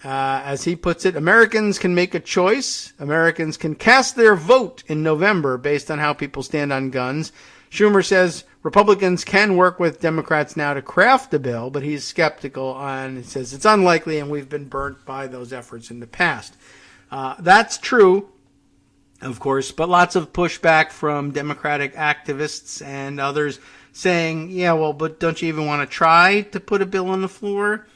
As he puts it, Americans can make a choice. Americans can cast their vote in November based on how people stand on guns. Schumer says Republicans can work with Democrats now to craft a bill, but he's skeptical and says it's unlikely and we've been burnt by those efforts in the past. That's true, of course, but lots of pushback from Democratic activists and others saying, yeah, well, but don't you even want to try to put a bill on the floor?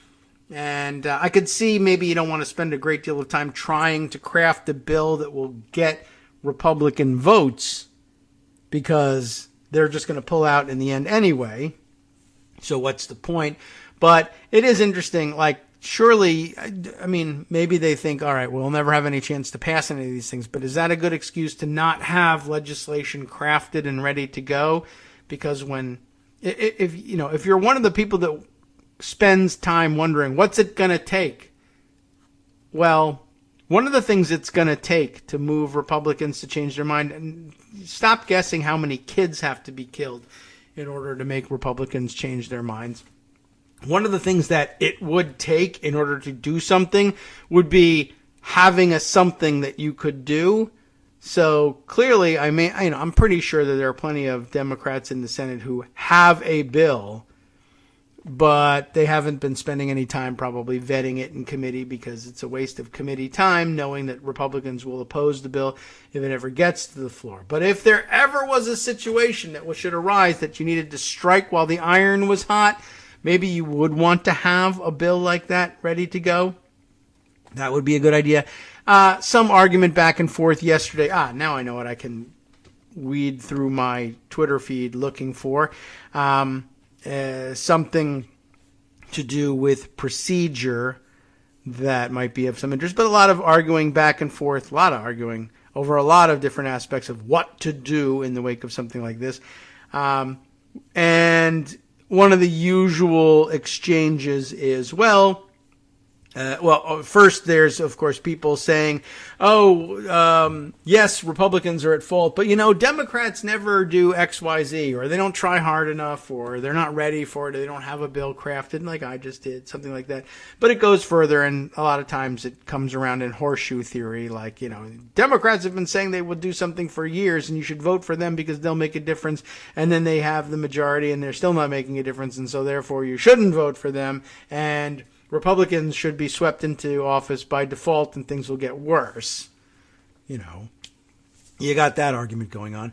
And I could see maybe you don't want to spend a great deal of time trying to craft a bill that will get Republican votes because they're just going to pull out in the end anyway. So what's the point? But it is interesting, surely, I mean, maybe they think, all right, we'll never have any chance to pass any of these things, but is that a good excuse to not have legislation crafted and ready to go? Because if you're one of the people that spends time wondering, what's it going to take? Well, one of the things it's going to take to move Republicans to change their mind, and stop guessing how many kids have to be killed in order to make Republicans change their minds. One of the things that it would take in order to do something would be having something that you could do. So clearly, I'm pretty sure that there are plenty of Democrats in the Senate who have a bill, but they haven't been spending any time probably vetting it in committee because it's a waste of committee time knowing that Republicans will oppose the bill if it ever gets to the floor. But if there ever was a situation that should arise that you needed to strike while the iron was hot, maybe you would want to have a bill like that ready to go. That would be a good idea. Some argument back and forth yesterday. Now I know what I can weed through my Twitter feed looking for. Something to do with procedure that might be of some interest. But a lot of arguing back and forth, over a lot of different aspects of what to do in the wake of something like this. And one of the usual exchanges is, first there's, of course, people saying, yes, Republicans are at fault, but, Democrats never do X, Y, Z, or they don't try hard enough, or they're not ready for it, or they don't have a bill crafted like I just did, something like that. But it goes further, and a lot of times it comes around in horseshoe theory, Democrats have been saying they will do something for years, and you should vote for them because they'll make a difference, and then they have the majority, and they're still not making a difference, and so therefore you shouldn't vote for them, and Republicans should be swept into office by default and things will get worse. You got that argument going on.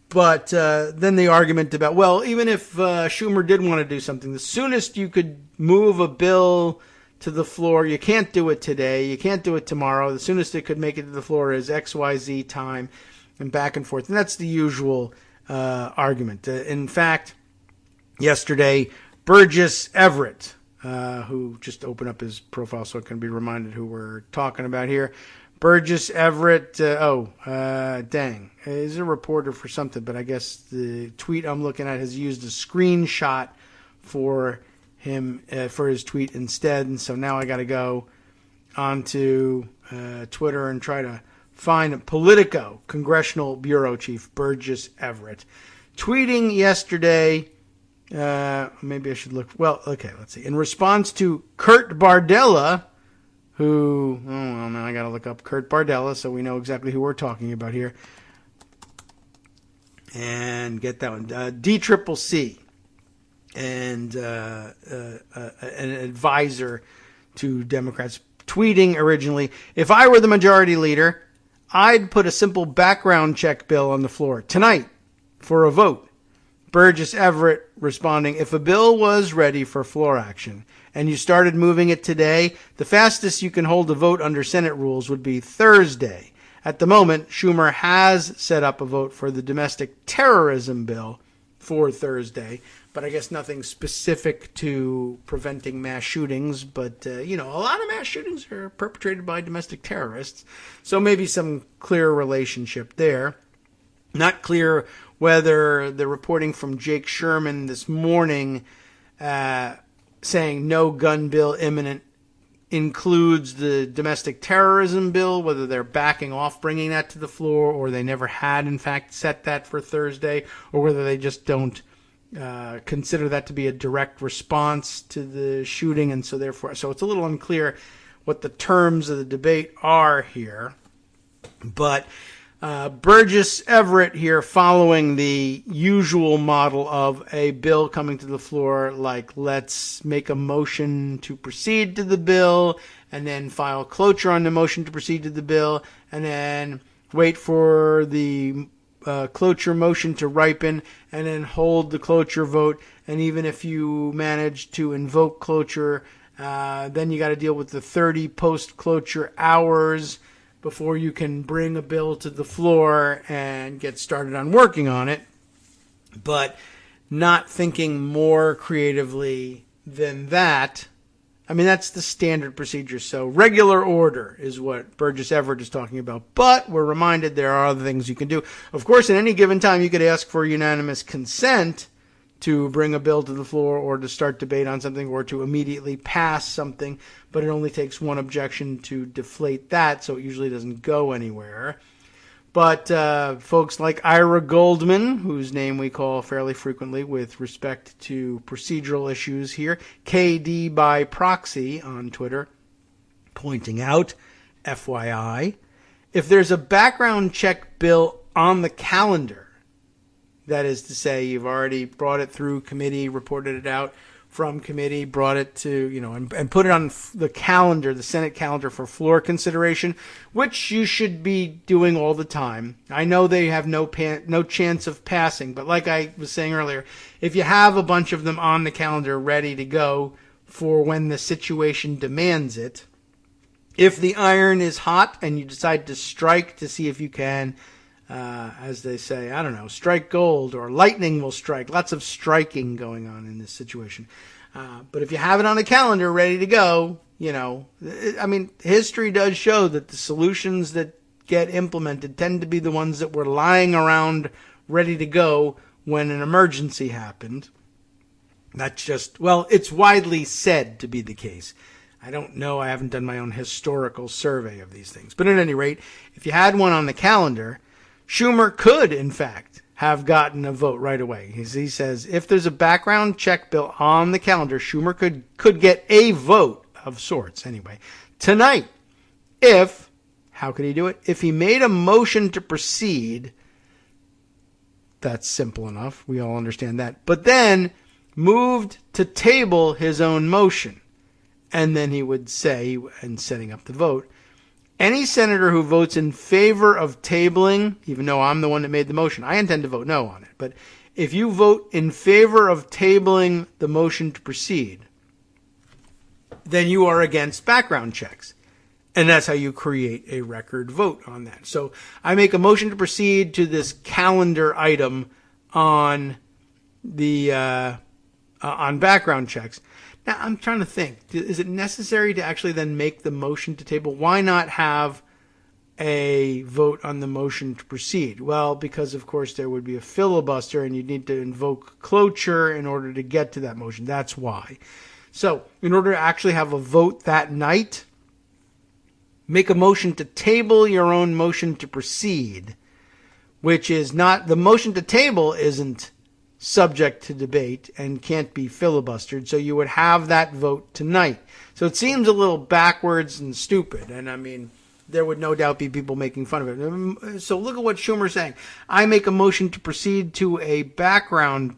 But then the argument about, even if Schumer did want to do something, the soonest you could move a bill to the floor, you can't do it today, you can't do it tomorrow, the soonest it could make it to the floor is XYZ time, and back and forth. And that's the usual argument. In fact, yesterday, Burgess Everett, who just opened up his profile so it can be reminded who we're talking about here. Burgess Everett, he's a reporter for something, but I guess the tweet I'm looking at has used a screenshot for him, for his tweet instead, and so now I got to go onto Twitter and try to find Politico Congressional Bureau Chief Burgess Everett. tweeting yesterday. Maybe I should look. Well, okay, let's see. In response to Kurt Bardella, who, now I got to look up Kurt Bardella so we know exactly who we're talking about here. And get that one. DCCC, and an advisor to Democrats, tweeting originally, if I were the majority leader, I'd put a simple background check bill on the floor tonight for a vote. Burgess Everett responding, if a bill was ready for floor action and you started moving it today, the fastest you can hold a vote under Senate rules would be Thursday. At the moment, Schumer has set up a vote for the domestic terrorism bill for Thursday, but I guess nothing specific to preventing mass shootings. But, a lot of mass shootings are perpetrated by domestic terrorists, so maybe some clear relationship there. Not clear whether the reporting from Jake Sherman this morning saying no gun bill imminent includes the domestic terrorism bill, whether they're backing off bringing that to the floor or they never had, in fact, set that for Thursday, or whether they just don't consider that to be a direct response to the shooting, and so therefore, so it's a little unclear what the terms of the debate are here. But Burgess Everett here following the usual model of a bill coming to the floor, like let's make a motion to proceed to the bill and then file cloture on the motion to proceed to the bill and then wait for the cloture motion to ripen and then hold the cloture vote. And even if you manage to invoke cloture, then you got to deal with the 30 post-cloture hours before you can bring a bill to the floor and get started on working on it, but not thinking more creatively than that. I mean, that's the standard procedure. So regular order is what Burgess Everett is talking about, but we're reminded there are other things you can do. Of course, at any given time, you could ask for unanimous consent to bring a bill to the floor or to start debate on something or to immediately pass something, but it only takes one objection to deflate that, so it usually doesn't go anywhere. But folks like Ira Goldman, whose name we call fairly frequently with respect to procedural issues here, KD by proxy on Twitter, pointing out, FYI, if there's a background check bill on the calendar, that is to say, you've already brought it through committee, reported it out from committee, brought it to, and put it on the calendar, the Senate calendar for floor consideration, which you should be doing all the time. I know they have no chance of passing, but like I was saying earlier, if you have a bunch of them on the calendar ready to go for when the situation demands it, if the iron is hot and you decide to strike to see if you can, as they say, I don't know, strike gold or lightning will strike. Lots of striking going on in this situation. But if you have it on the calendar ready to go, history does show that the solutions that get implemented tend to be the ones that were lying around ready to go when an emergency happened. That's just, it's widely said to be the case. I don't know. I haven't done my own historical survey of these things. But at any rate, if you had one on the calendar, Schumer could, in fact, have gotten a vote right away. He says if there's a background check bill on the calendar, Schumer could get a vote of sorts anyway tonight. How could he do it? If he made a motion to proceed, that's simple enough. We all understand that. But then moved to table his own motion. And then he would say, in setting up the vote, any senator who votes in favor of tabling, even though I'm the one that made the motion, I intend to vote no on it. But if you vote in favor of tabling the motion to proceed, then you are against background checks. And that's how you create a record vote on that. So I make a motion to proceed to this calendar item on the on background checks. Now, I'm trying to think. Is it necessary to actually then make the motion to table? Why not have a vote on the motion to proceed? Well, because, of course, there would be a filibuster and you'd need to invoke cloture in order to get to that motion. That's why. So, in order to actually have a vote that night, make a motion to table your own motion to proceed, which is not, the motion to table isn't subject to debate and can't be filibustered, so you would have that vote tonight. So it seems a little backwards and stupid, and I mean, there would no doubt be people making fun of it. So look at what Schumer's saying. I make a motion to proceed to a background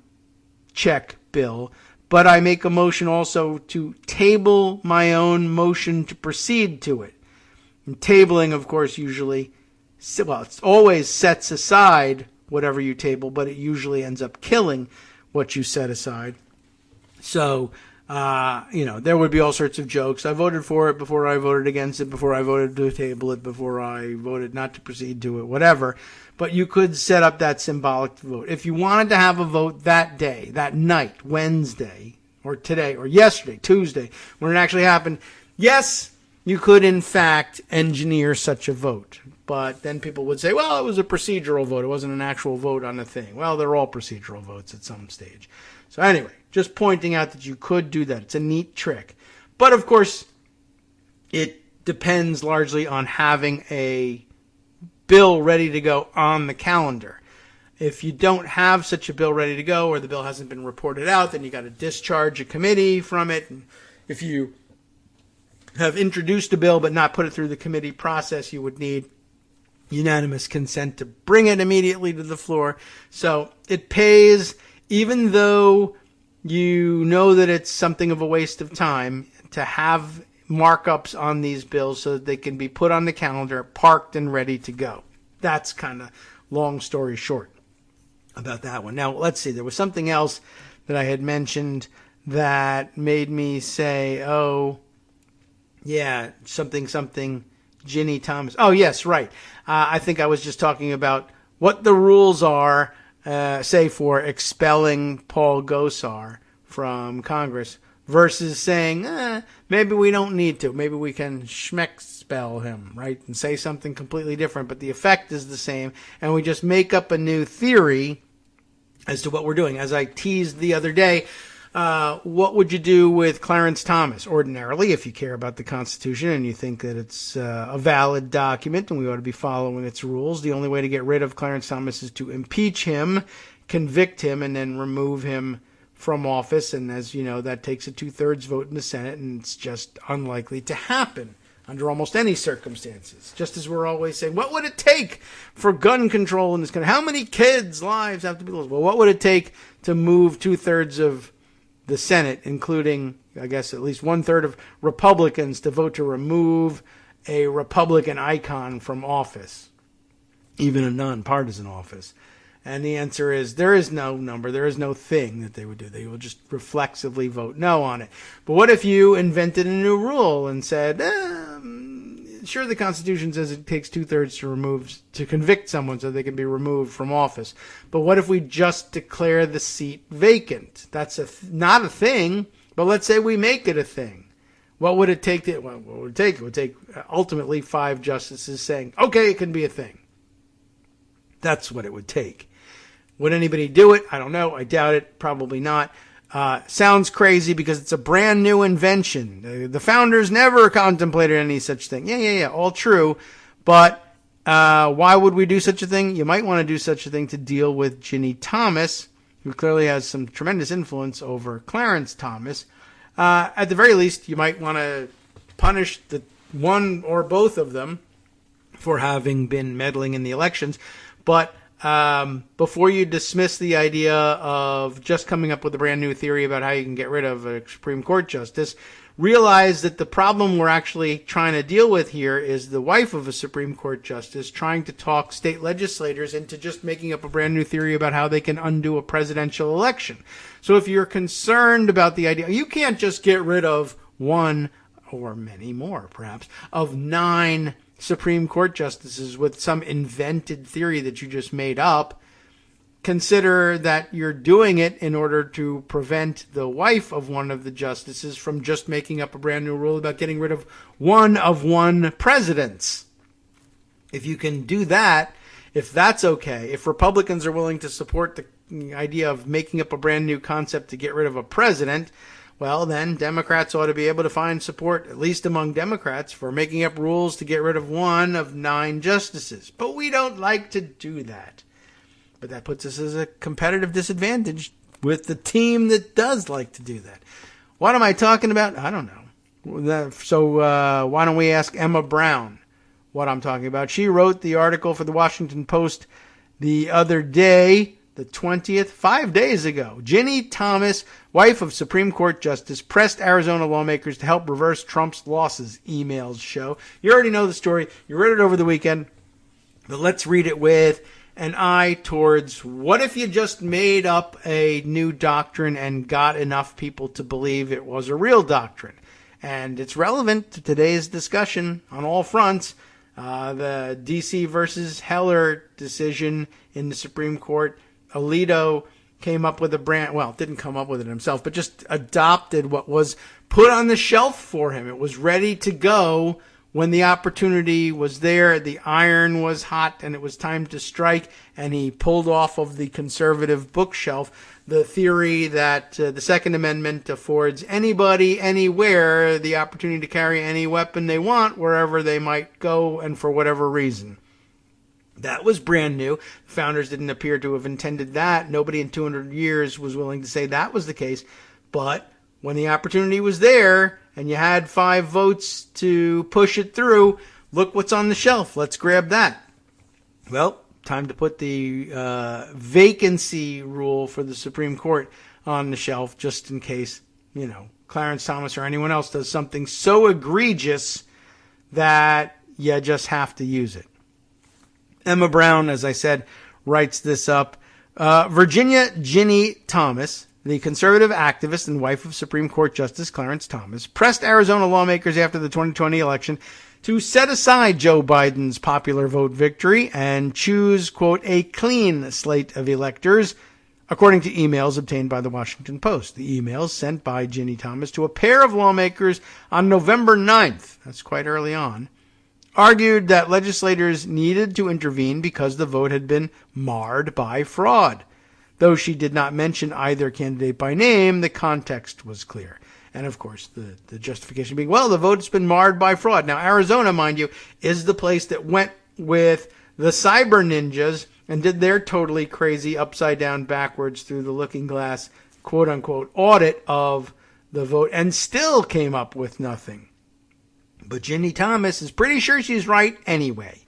check bill, but I make a motion also to table my own motion to proceed to it. And tabling, of course, usually, well, it always sets aside whatever you table, but it usually ends up killing what you set aside. So, there would be all sorts of jokes. I voted for it before I voted against it, before I voted to table it, before I voted not to proceed to it, whatever. But you could set up that symbolic vote. If you wanted to have a vote that day, that night, Wednesday, or today, or yesterday, Tuesday, when it actually happened, yes, you could, in fact, engineer such a vote. But then people would say, well, it was a procedural vote. It wasn't an actual vote on a thing. Well, they're all procedural votes at some stage. So anyway, just pointing out that you could do that. It's a neat trick. But, of course, it depends largely on having a bill ready to go on the calendar. If you don't have such a bill ready to go, or the bill hasn't been reported out, then you got to discharge a committee from it. And if you have introduced a bill but not put it through the committee process, you would need unanimous consent to bring it immediately to the floor. So it pays, even though you know that it's something of a waste of time, to have markups on these bills so that they can be put on the calendar, parked and ready to go. That's kind of long story short about that one. Now, let's see. There was something else that I had mentioned that made me say, oh, yeah, something, Ginny Thomas. Oh, yes, right. I think I was just talking about what the rules are, say, for expelling Paul Gosar from Congress versus saying, maybe we don't need to. Maybe we can spell him, right, and say something completely different, but the effect is the same, and we just make up a new theory as to what we're doing. As I teased the other day, what would you do with Clarence Thomas? Ordinarily, if you care about the Constitution and you think that it's a valid document and we ought to be following its rules, the only way to get rid of Clarence Thomas is to impeach him, convict him, and then remove him from office. And as you know, that takes a 2/3 vote in the Senate, and it's just unlikely to happen under almost any circumstances. Just as we're always saying, what would it take for gun control in this country? How many kids' lives have to be lost? Well, what would it take to move 2/3 of the Senate, including, I guess, at least 1/3 of Republicans, to vote to remove a Republican icon from office, even a nonpartisan office? And the answer is there is no number, there is no thing that they would do. They will just reflexively vote no on it. But what if you invented a new rule and said, sure, the Constitution says it takes 2/3 to convict someone so they can be removed from office. But what if we just declare the seat vacant? That's not a thing, but let's say we make it a thing. What would it take? What would it take? It would take ultimately 5 justices saying, okay, it can be a thing. That's what it would take. Would anybody do it? I don't know. I doubt it. Probably not. Sounds crazy because it's a brand new invention. The founders never contemplated any such thing. Yeah. All true. But why would we do such a thing? You might want to do such a thing to deal with Ginny Thomas, who clearly has some tremendous influence over Clarence Thomas. At the very least, you might want to punish the one or both of them for having been meddling in the elections. But before you dismiss the idea of just coming up with a brand new theory about how you can get rid of a Supreme Court justice, realize that the problem we're actually trying to deal with here is the wife of a Supreme Court justice trying to talk state legislators into just making up a brand new theory about how they can undo a presidential election. So if you're concerned about the idea, you can't just get rid of one, or many more perhaps, of 9 Supreme Court justices with some invented theory that you just made up. Consider that you're doing it in order to prevent the wife of one of the justices from just making up a brand new rule about getting rid of one presidents. If you can do that, if that's okay, if Republicans are willing to support the idea of making up a brand new concept to get rid of a president, well, then Democrats ought to be able to find support, at least among Democrats, for making up rules to get rid of one of 9 justices. But we don't like to do that. But that puts us as a competitive disadvantage with the team that does like to do that. What am I talking about? I don't know. So why don't we ask Emma Brown what I'm talking about? She wrote the article for the Washington Post the other day, the 20th, 5 days ago. Ginny Thomas, wife of Supreme Court Justice, pressed Arizona lawmakers to help reverse Trump's losses, emails show. You already know the story. You read it over the weekend. But let's read it with an eye towards what if you just made up a new doctrine and got enough people to believe it was a real doctrine. And it's relevant to today's discussion on all fronts. The D.C. versus Heller decision in the Supreme Court. Alito came up with didn't come up with it himself, but just adopted what was put on the shelf for him. It was ready to go when the opportunity was there. The iron was hot and it was time to strike, and he pulled off of the conservative bookshelf the theory that the Second Amendment affords anybody, anywhere, the opportunity to carry any weapon they want, wherever they might go and for whatever reason. That was brand new. Founders didn't appear to have intended that. Nobody in 200 years was willing to say that was the case. But when the opportunity was there and you had 5 votes to push it through, look what's on the shelf. Let's grab that. Well, time to put the vacancy rule for the Supreme Court on the shelf, just in case, Clarence Thomas or anyone else does something so egregious that you just have to use it. Emma Brown, as I said, writes this up. Virginia Ginny Thomas, the conservative activist and wife of Supreme Court Justice Clarence Thomas, pressed Arizona lawmakers after the 2020 election to set aside Joe Biden's popular vote victory and choose, quote, a clean slate of electors, according to emails obtained by the Washington Post. The emails sent by Ginny Thomas to a pair of lawmakers on November 9th, that's quite early on, argued that legislators needed to intervene because the vote had been marred by fraud. Though she did not mention either candidate by name, the context was clear. And, of course, the justification being, well, the vote's been marred by fraud. Now, Arizona, mind you, is the place that went with the cyber ninjas and did their totally crazy upside down backwards through the looking glass, quote-unquote, audit of the vote and still came up with nothing. But Ginny Thomas is pretty sure she's right anyway.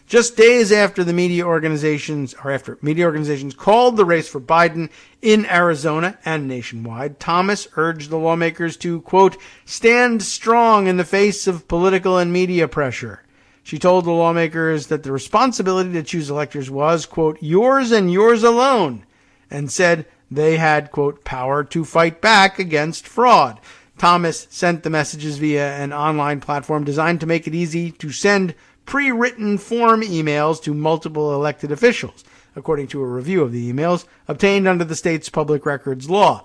Just days after media organizations called the race for Biden in Arizona and nationwide, Thomas urged the lawmakers to, quote, stand strong in the face of political and media pressure. She told the lawmakers that the responsibility to choose electors was, quote, yours and yours alone, and said they had, quote, power to fight back against fraud. Thomas sent the messages via an online platform designed to make it easy to send pre-written form emails to multiple elected officials, according to a review of the emails obtained under the state's public records law.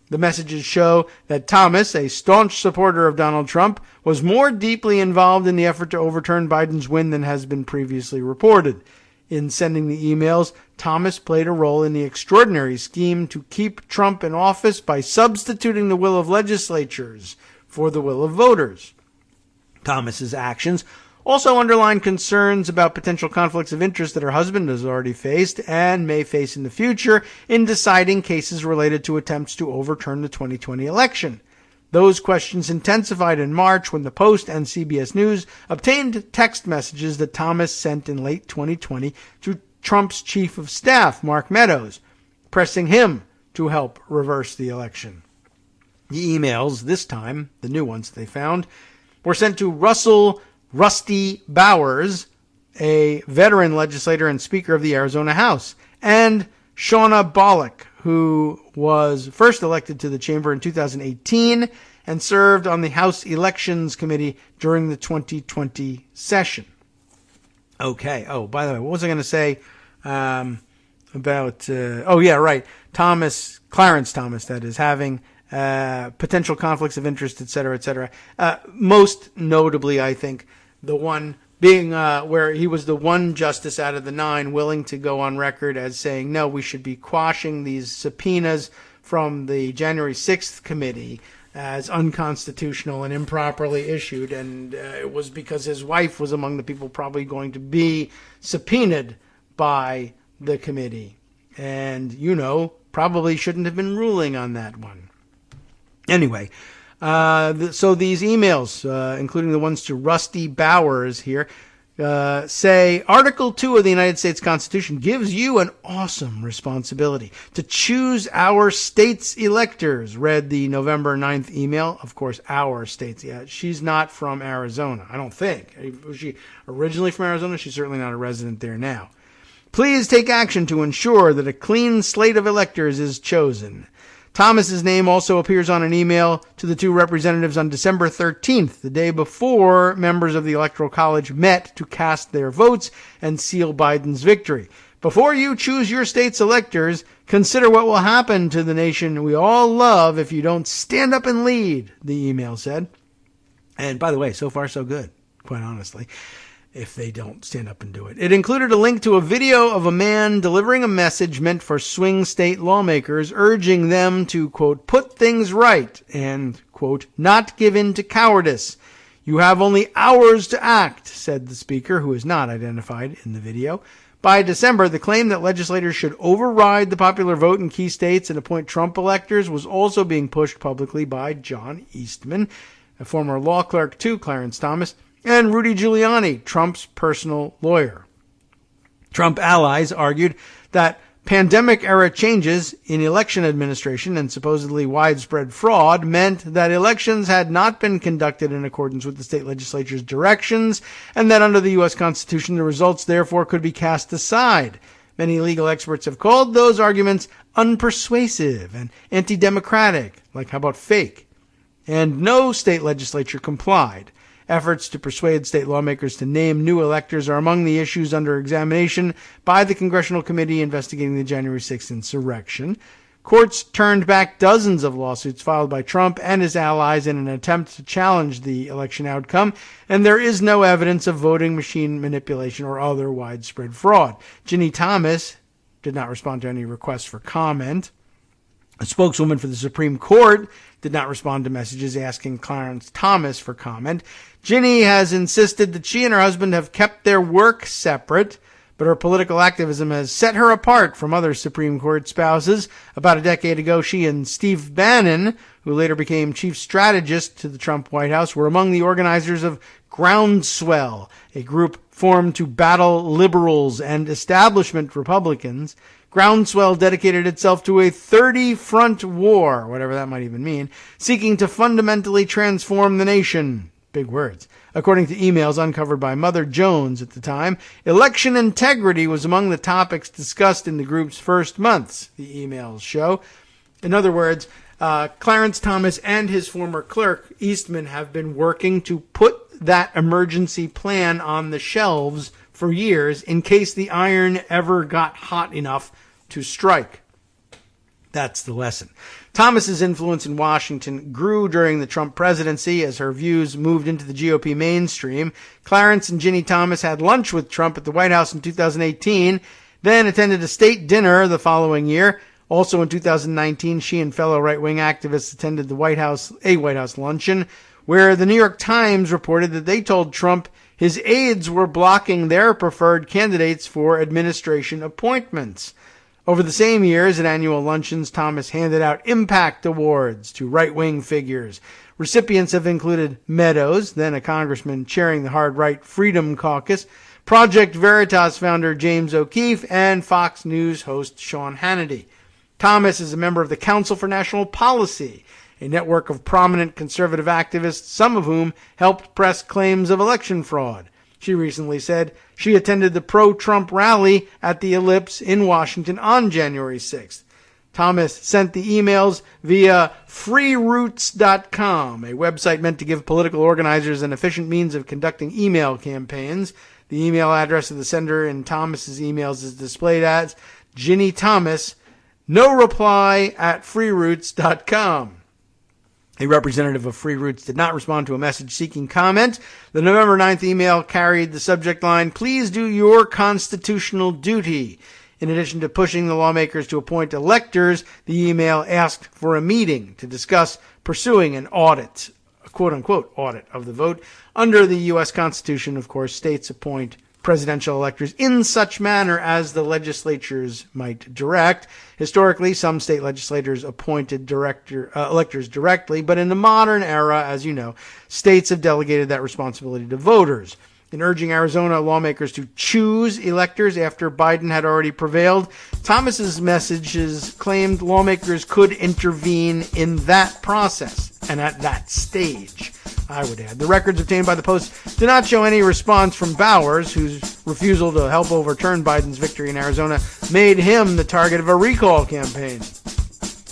The messages show that Thomas, a staunch supporter of Donald Trump, was more deeply involved in the effort to overturn Biden's win than has been previously reported. In sending the emails, Thomas played a role in the extraordinary scheme to keep Trump in office by substituting the will of legislatures for the will of voters. Thomas's actions also underline concerns about potential conflicts of interest that her husband has already faced and may face in the future in deciding cases related to attempts to overturn the 2020 election. Those questions intensified in March when the Post and CBS News obtained text messages that Thomas sent in late 2020 to Trump's chief of staff, Mark Meadows, pressing him to help reverse the election. The emails, this time, the new ones they found, were sent to Russell Rusty Bowers, a veteran legislator and Speaker of the Arizona House, and Shauna Bollock, who was first elected to the chamber in 2018 and served on the House Elections Committee during the 2020 session. Okay. Oh, by the way, what was I going to say about... Clarence Thomas, that is, having potential conflicts of interest, et cetera, et cetera. Most notably, I think, the one being where he was the one justice out of the 9 willing to go on record as saying, no, we should be quashing these subpoenas from the January 6th committee as unconstitutional and improperly issued. And it was because his wife was among the people probably going to be subpoenaed by the committee. And, probably shouldn't have been ruling on that one. Anyway, so these emails, including the ones to Rusty Bowers here, say Article 2 of the United States Constitution gives you an awesome responsibility to choose our state's electors, read the November 9th email. Of course, our state's. Yeah, she's not from Arizona, I don't think. Was she originally from Arizona? She's certainly not a resident there now. Please take action to ensure that a clean slate of electors is chosen. Thomas's name also appears on an email to the two representatives on December 13th, the day before members of the Electoral College met to cast their votes and seal Biden's victory. Before you choose your state's electors, consider what will happen to the nation we all love if you don't stand up and lead, the email said. And by the way, so far so good, quite honestly, if they don't stand up and do it. It included a link to a video of a man delivering a message meant for swing state lawmakers, urging them to, quote, put things right and, quote, not give in to cowardice. You have only hours to act, said the speaker, who is not identified in the video. By December, the claim that legislators should override the popular vote in key states and appoint Trump electors was also being pushed publicly by John Eastman, a former law clerk to Clarence Thomas, and Rudy Giuliani, Trump's personal lawyer. Trump allies argued that pandemic-era changes in election administration and supposedly widespread fraud meant that elections had not been conducted in accordance with the state legislature's directions, and that under the U.S. Constitution, the results therefore could be cast aside. Many legal experts have called those arguments unpersuasive and anti-democratic, like how about fake? And no state legislature complied. Efforts to persuade state lawmakers to name new electors are among the issues under examination by the Congressional Committee investigating the January 6th insurrection. Courts turned back dozens of lawsuits filed by Trump and his allies in an attempt to challenge the election outcome, and there is no evidence of voting machine manipulation or other widespread fraud. Ginny Thomas did not respond to any requests for comment. A spokeswoman for the Supreme Court did not respond to messages asking Clarence Thomas for comment. Ginny has insisted that she and her husband have kept their work separate, but her political activism has set her apart from other Supreme Court spouses. About a decade ago, she and Steve Bannon, who later became chief strategist to the Trump White House, were among the organizers of Groundswell, a group formed to battle liberals and establishment Republicans. Groundswell dedicated itself to a 30-front war, whatever that might even mean, seeking to fundamentally transform the nation. Big words. According to emails uncovered by Mother Jones at the time, election integrity was among the topics discussed in the group's first months, the emails show. In other words, Clarence Thomas and his former clerk, Eastman, have been working to put that emergency plan on the shelves for years in case the iron ever got hot enough to strike. That's the lesson. Thomas's influence in Washington grew during the Trump presidency as her views moved into the GOP mainstream. Clarence and Ginny Thomas had lunch with Trump at the White House in 2018, then attended a state dinner the following year. Also in 2019, she and fellow right-wing activists attended a White House luncheon, where the New York Times reported that they told Trump his aides were blocking their preferred candidates for administration appointments. Over the same years, at annual luncheons, Thomas handed out impact awards to right-wing figures. Recipients have included Meadows, then a congressman chairing the hard-right Freedom Caucus, Project Veritas founder James O'Keefe, and Fox News host Sean Hannity. Thomas is a member of the Council for National Policy, a network of prominent conservative activists, some of whom helped press claims of election fraud. She recently said she attended the pro-Trump rally at the Ellipse in Washington on January 6th. Thomas sent the emails via freeroots.com, a website meant to give political organizers an efficient means of conducting email campaigns. The email address of the sender in Thomas's emails is displayed as Ginny Thomas, no reply at freeroots.com. A representative of Free Roots did not respond to a message seeking comment. The November 9th email carried the subject line, "Please do your constitutional duty." In addition to pushing the lawmakers to appoint electors, the email asked for a meeting to discuss pursuing an audit, a quote-unquote audit of the vote. Under the U.S. Constitution, of course, states appoint presidential electors in such manner as the legislatures might direct. Historically, some state legislators appointed electors directly, but in the modern era, as you know, states have delegated that responsibility to voters. In urging Arizona lawmakers to choose electors after Biden had already prevailed, Thomas's messages claimed lawmakers could intervene in that process and at that stage, I would add. The records obtained by the Post do not show any response from Bowers, whose refusal to help overturn Biden's victory in Arizona made him the target of a recall campaign.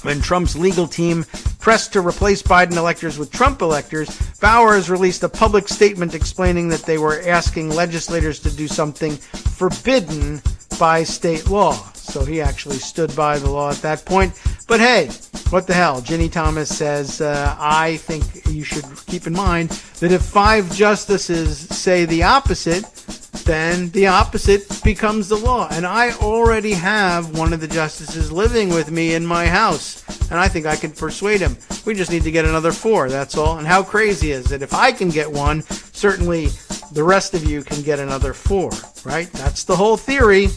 When Trump's legal team pressed to replace Biden electors with Trump electors, Bowers released a public statement explaining that they were asking legislators to do something forbidden by state law. So he actually stood by the law at that point. But hey, what the hell? Ginny Thomas says, I think you should keep in mind that if 5 justices say the opposite, then the opposite becomes the law. And I already have one of the justices living with me in my house, and I think I can persuade him. We just need to get another 4, that's all. And how crazy is it? If I can get one, certainly the rest of you can get another 4, right? That's the whole theory.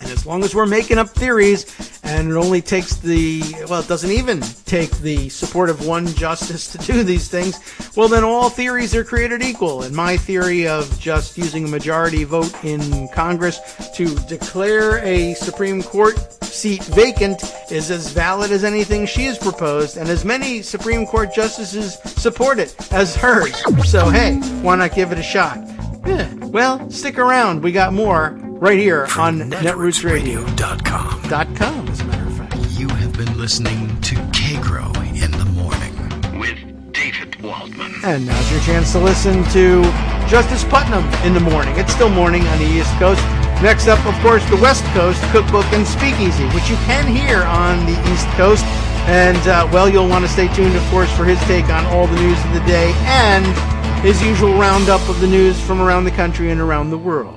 And as long as we're making up theories, and it only takes it doesn't even take the support of one justice to do these things, well, then all theories are created equal. And my theory of just using a majority vote in Congress to declare a Supreme Court seat vacant is as valid as anything she has proposed, and as many Supreme Court justices support it as hers. So, hey, why not give it a shot? Yeah, well, stick around. We got more right here on netrootsradio.com. As a matter of fact.
You have been listening to Kagro in the Morning with David Waldman.
And now's your chance to listen to Justice Putnam in the morning. It's still morning on the East Coast. Next up, of course, the West Coast Cookbook and Speakeasy, which you can hear on the East Coast. And, you'll want to stay tuned, of course, for his take on all the news of the day and his usual roundup of the news from around the country and around the world.